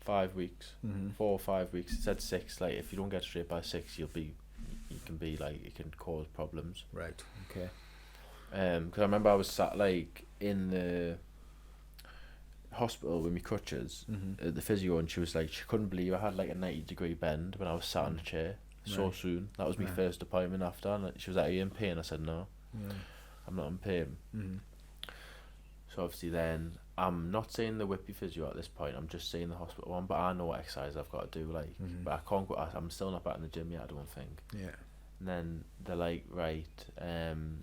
S2: 5 weeks,
S1: Mm-hmm.
S2: 4 or 5 weeks. It said 6. Like if you don't get straight by 6, you can cause problems.
S1: Right. Okay.
S2: Because I remember I was sat like in the hospital with my crutches,
S1: Mm-hmm.
S2: the physio, and she was like, she couldn't believe I had like a 90-degree bend when I was sat in the chair so
S1: Right.
S2: soon. That was my
S1: Right.
S2: first appointment after, and she was like, are you in pain? I said no,
S1: Yeah.
S2: I'm not in pain.
S1: Mm-hmm.
S2: So obviously then I'm not seeing the Whitby physio at this point, I'm just seeing the hospital one, but I know what exercise I've got to do, like,
S1: Mm-hmm.
S2: but I can't go, I'm still not back in the gym yet, I don't think.
S1: Yeah.
S2: And then they're like, right,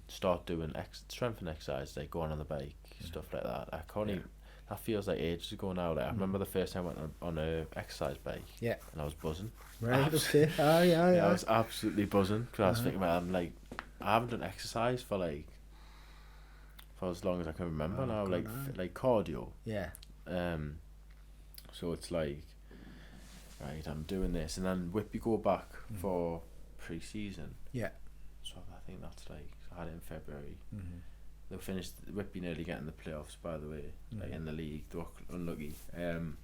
S2: start doing strength and exercise, like going on the bike, stuff like that. I can't even, that feels like ages ago now. Like I remember the first time I went on a exercise bike,
S1: Yeah.
S2: and I was buzzing.
S1: Right. Okay. Yeah.
S2: I was absolutely buzzing, because I was thinking about, I'm like, I haven't done exercise for as long as I can remember now,
S1: God,
S2: like
S1: no.
S2: like cardio.
S1: Yeah.
S2: So it's like, right, I'm doing this, and then Whitby go back for pre-season.
S1: Yeah.
S2: So I think that's like, so I had it in February.
S1: Mm-hmm.
S2: They finished Whitby nearly getting the playoffs, by the way, like in the league. They were unlucky. And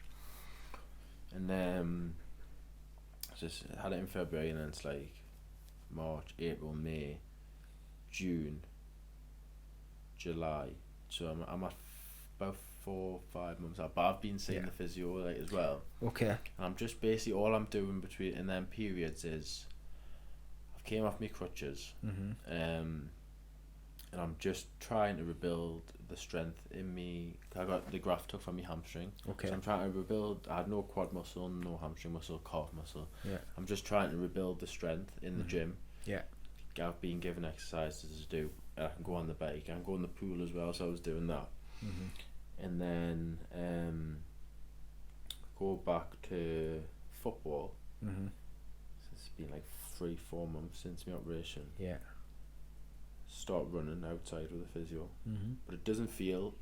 S2: then just had it in February, and then it's like March, April, May, June, July. So I'm at about 4 or 5 months out, but I've been seeing the physio like as well.
S1: Okay.
S2: And I'm just basically, all I'm doing between in them periods is I've came off my crutches.
S1: Mm-hmm.
S2: And I'm just trying to rebuild the strength in me. I got the graft took from my hamstring.
S1: Okay.
S2: So I'm trying to rebuild. I had no quad muscle, no hamstring muscle, calf muscle.
S1: Yeah.
S2: I'm just trying to rebuild the strength in the gym.
S1: Yeah.
S2: I've been given exercises to do. I can go on the bike. I can go in the pool as well. So I was doing that.
S1: Mm-hmm.
S2: And then go back to football.
S1: Mm-hmm.
S2: So it's been like 3-4 months since my operation.
S1: Yeah.
S2: Start running outside with a physio,
S1: Mm-hmm.
S2: but it doesn't feel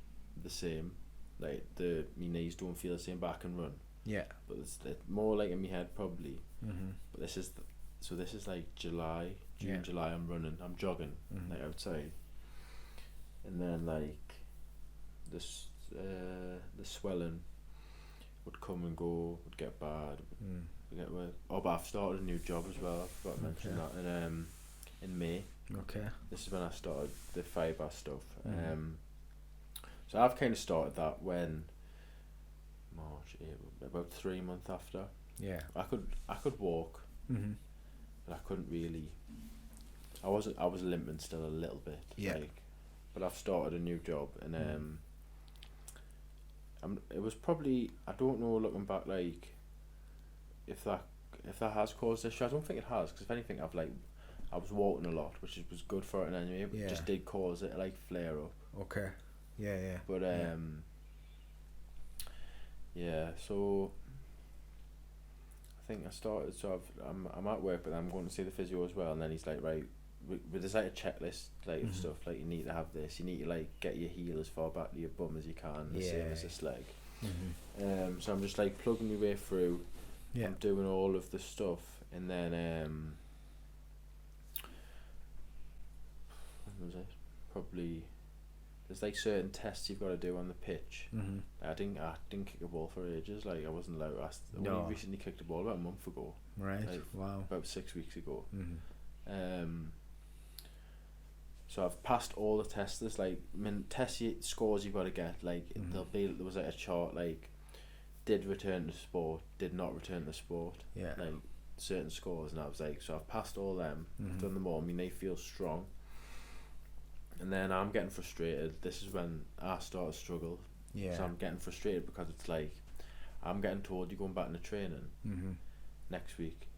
S2: the same. Like my knees don't feel the same, but I can run.
S1: Yeah.
S2: But it's more like in my head probably.
S1: Mm-hmm.
S2: But this is like June, July. I'm running, I'm jogging like outside, and then like this the swelling would come and go, would get bad, would get worse. Oh, but I've started a new job as well. I forgot to mention that. In May.
S1: Okay.
S2: This is when I started the fibre stuff. So I've kind of started that when March, April, about 3 months after.
S1: Yeah.
S2: I could walk,
S1: Mm-hmm.
S2: but I couldn't really. I was limping still a little bit.
S1: Yeah.
S2: But I've started a new job, and it was probably, I don't know, looking back, like if that has caused this issue. I don't think it has, because if anything, I was walking a lot, which was good for it anyway, but it just did cause it to like flare up.
S1: Okay. Yeah. Yeah.
S2: But so I think I started. So I'm at work, but I'm going to see the physio as well. And then he's like, right, there's like a checklist like of stuff, like you need to have this. You need to like get your heel as far back to your bum as you can, the same as this leg.
S1: Mm-hmm.
S2: So I'm just like plugging my way through. I'm doing all of the stuff, and then was it? Probably. There's like certain tests you've got to do on the pitch.
S1: Mm-hmm.
S2: I didn't kick a ball for ages. Like I wasn't allowed. I only recently kicked a ball about a month ago.
S1: Right.
S2: Like,
S1: Wow.
S2: About 6 weeks ago.
S1: Mm-hmm.
S2: So I've passed all the tests. There's like scores you've got to get. Like there was like a chart like did return to sport, did not return to sport.
S1: Yeah.
S2: Like certain scores, and I was like, so I've passed all them. I've done them all. I mean, they feel strong. And then I'm getting frustrated. This is when I start to struggle.
S1: Yeah.
S2: So I'm getting frustrated because it's like I'm getting told you're going back into training next week.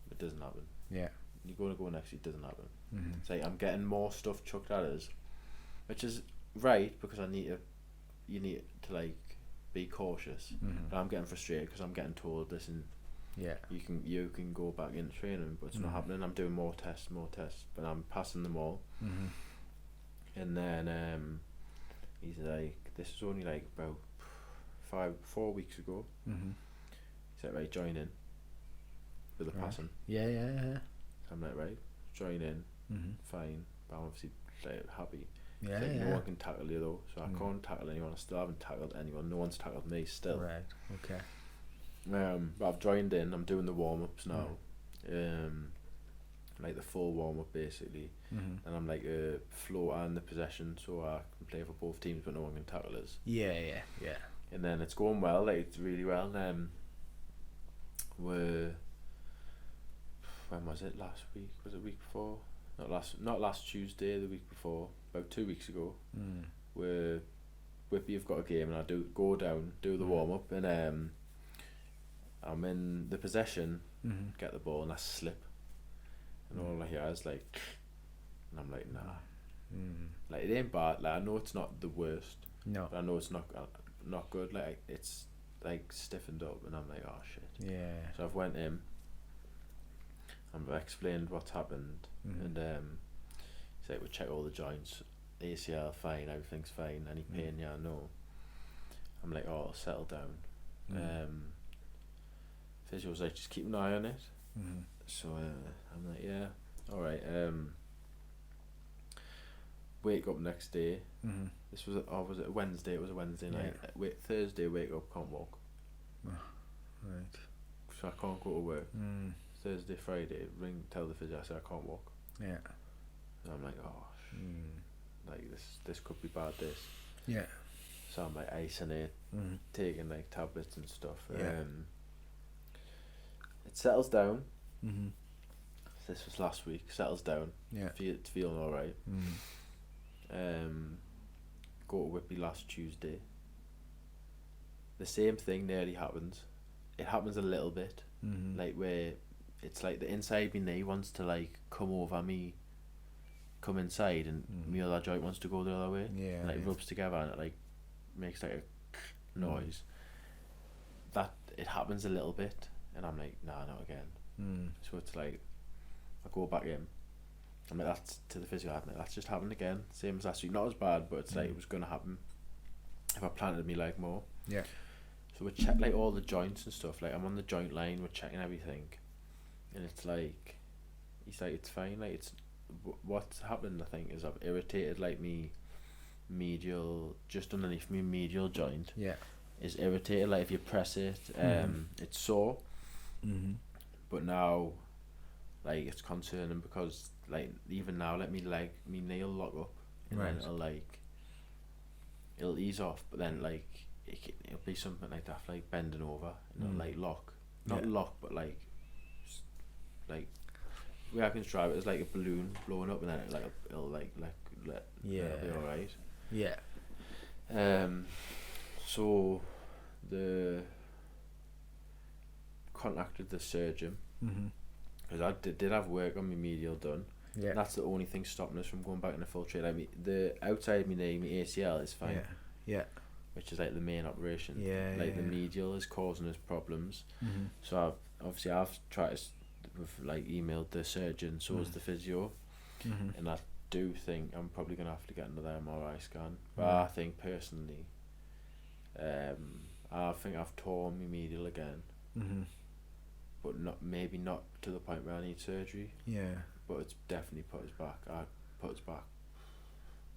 S2: It doesn't happen.
S1: Yeah.
S2: You're going to go next week. It doesn't happen.
S1: Mm-hmm.
S2: It's like I'm getting more stuff chucked at us, which is right because you need to like be cautious. But I'm getting frustrated because I'm getting told, listen, you can go back into training, but it's not happening. I'm doing more tests, but I'm passing them all. And then he's like, this was only like about 4 weeks ago. He said, right, join in with the passing.
S1: Yeah.
S2: So I'm like, right, join in, fine, but I'm obviously like, happy.
S1: Yeah,
S2: like,
S1: yeah.
S2: No one can tackle you though, so I can't tackle anyone. I still haven't tackled anyone. No one's tackled me still.
S1: Right. Okay.
S2: But I've joined in. I'm doing the warm ups now. Like the full warm up basically, and I'm like a floater in the possession, so I can play for both teams, but no one can tackle us.
S1: Yeah.
S2: And then it's going well, like it's really well. When was it? Last week? Was it the week before? Not last Tuesday. The week before, about 2 weeks ago. Where Whitby have got a game, and I go down, do the warm up, and I'm in the possession, get the ball, and I slip. And all I hear is like, and I'm like, nah. Like it ain't bad. Like I know it's not the worst.
S1: No.
S2: But I know it's not good. Like it's like stiffened up, and I'm like, oh shit.
S1: Yeah.
S2: So I've went in. I've explained what's happened, and said we'll check all the joints. ACL fine, everything's fine. Any pain? Yeah, no. I'm like, oh, settle down. Physio was like, just keep an eye on it. So I'm like, yeah, all right. Wake up next day. This was was it a Wednesday? It was a Wednesday night. Thursday, wake up, can't walk.
S1: Right.
S2: So I can't go to work. Thursday, Friday, tell the physio, I say I can't walk.
S1: Yeah.
S2: And I'm like, oh, like this could be bad. This.
S1: Yeah.
S2: So I'm like icing it, taking like tablets and stuff.
S1: Yeah.
S2: It settles down. This was last week. Settles down.
S1: Yeah.
S2: It's feeling all right. Go to Whitby last Tuesday. The same thing nearly happens. It happens a little bit, like where it's like the inside of my knee wants to like come over me, come inside, and my other joint wants to go the other way.
S1: Yeah.
S2: And, like rubs together and it like makes like a noise. That it happens a little bit, and I'm like, nah, not again. So it's like I go back in. I'm like, that's to the physio. I'm like, that's just happened again. Same as last week. Not as bad, but it's like it was gonna happen if I planted me leg more.
S1: Yeah.
S2: So we check like all the joints and stuff. Like I'm on the joint line. We're checking everything, and it's like, he's like, it's fine. Like it's what's happened. I think is I've irritated like me medial, just underneath me medial joint.
S1: Yeah.
S2: Is irritated. Like if you press it, it's sore. But now, like it's concerning because like even now, like me knee will lock up, and then it'll ease off. But then like it'll be something like that, like bending over, and it'll like lock, not lock, but like the way I can describe it is like a balloon blowing up, and then it'll let it'll be all right.
S1: Yeah.
S2: So the contacted the surgeon because I did have work on my medial done.
S1: Yeah.
S2: And that's the only thing stopping us from going back in the full trade. Like the outside of my knee, my ACL is fine.
S1: Yeah.
S2: Which is like the main operation.
S1: Yeah.
S2: Like the medial is causing us problems. So I've tried to with like emailed the surgeon, so is the physio, and I do think I'm probably gonna have to get another MRI scan. But I think personally, I think I've torn my medial again. But maybe not to the point where I need surgery.
S1: Yeah.
S2: But it's definitely put us back.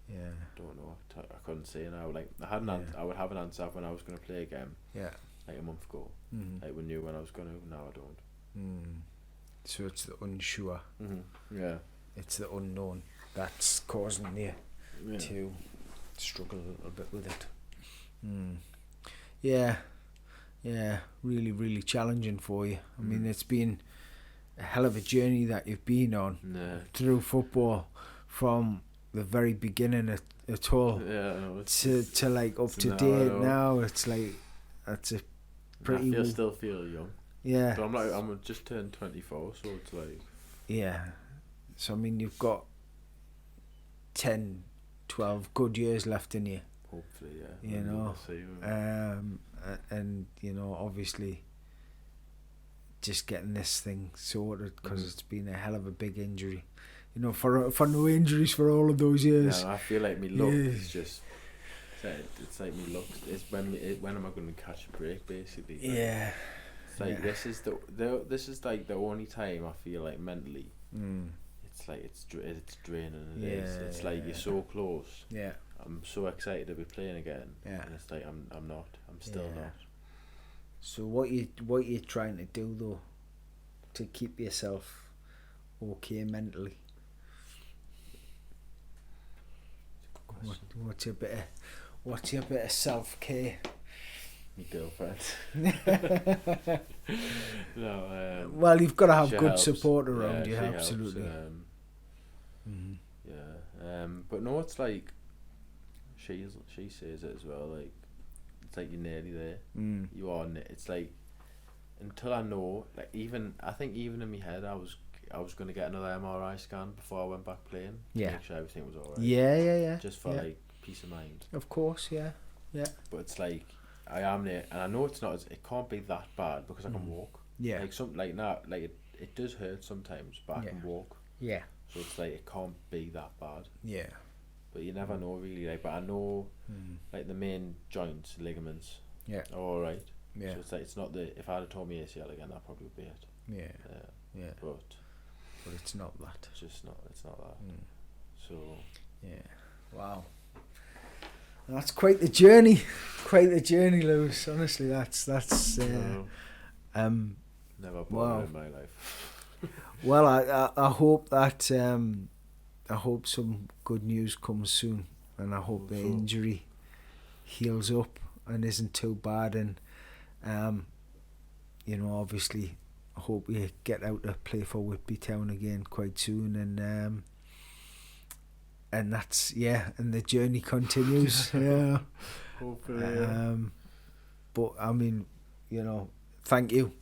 S1: Yeah.
S2: Don't know. I couldn't say now. Like I had I would have an answer when I was going to play again.
S1: Yeah.
S2: Like a month ago.
S1: Mm-hmm.
S2: Like we knew when I was going to. Now I don't.
S1: Mm. So it's the unsure.
S2: Mm-hmm. Yeah.
S1: It's the unknown that's causing you to struggle a little bit with it. Yeah, really, really challenging for you. I mean, it's been a hell of a journey that you've been on through football from the very beginning at all to like up to date now. It's like that's a pretty.
S2: I still feel young.
S1: Yeah.
S2: So I'm just turned 24, so it's like.
S1: Yeah. So I mean, you've got 10, 12 good years left in you.
S2: Hopefully, yeah.
S1: You know, and you know, obviously, just getting this thing sorted because it's been a hell of a big injury. You know, for no injuries for all of those years.
S2: Yeah, I feel like me luck is just. It's like me luck. It's when am I going to catch a break? Basically. Like,
S1: yeah.
S2: It's like this is like the only time I feel like mentally. It's like it's draining. It's like you're so close.
S1: Yeah.
S2: I'm so excited to be playing again. Yeah. And it's like I'm not. I'm still not.
S1: So what you trying to do though, to keep yourself okay mentally? What's your bit of self-care?
S2: My girlfriend. No.
S1: Well, you've got to have good
S2: helps.
S1: support around you.
S2: She
S1: Absolutely.
S2: Helps, but no, it's like she says it as well. Like it's like you're nearly there. You are. It's like until I know. Like I think even in my head, I was going to get another MRI scan before I went back playing.
S1: Yeah.
S2: To make sure everything was alright.
S1: Yeah.
S2: Just for like peace of mind.
S1: Of course, yeah.
S2: But it's like I am there, and I know it's not. It can't be that bad because I can walk.
S1: Yeah.
S2: Like now, like it does hurt sometimes, but I can walk.
S1: Yeah.
S2: So it's like it can't be that bad.
S1: Yeah.
S2: But you never know really. Like, but I know, like the main joints, ligaments.
S1: Yeah.
S2: Are all right.
S1: Yeah.
S2: So it's like it's not if I'd have told me ACL again, that probably would be it.
S1: Yeah.
S2: But
S1: it's not that.
S2: It's just not. It's not that. So.
S1: Yeah. Wow. That's quite the journey. Lewis. Honestly, that's.
S2: Never bothered in my life.
S1: Well, I hope that I hope some good news comes soon, and I hope the injury heals up and isn't too bad, and you know, obviously, I hope we get out to play for Whitby Town again quite soon, and that's and the journey continues. Yeah.
S2: Hopefully.
S1: But I mean, you know, thank you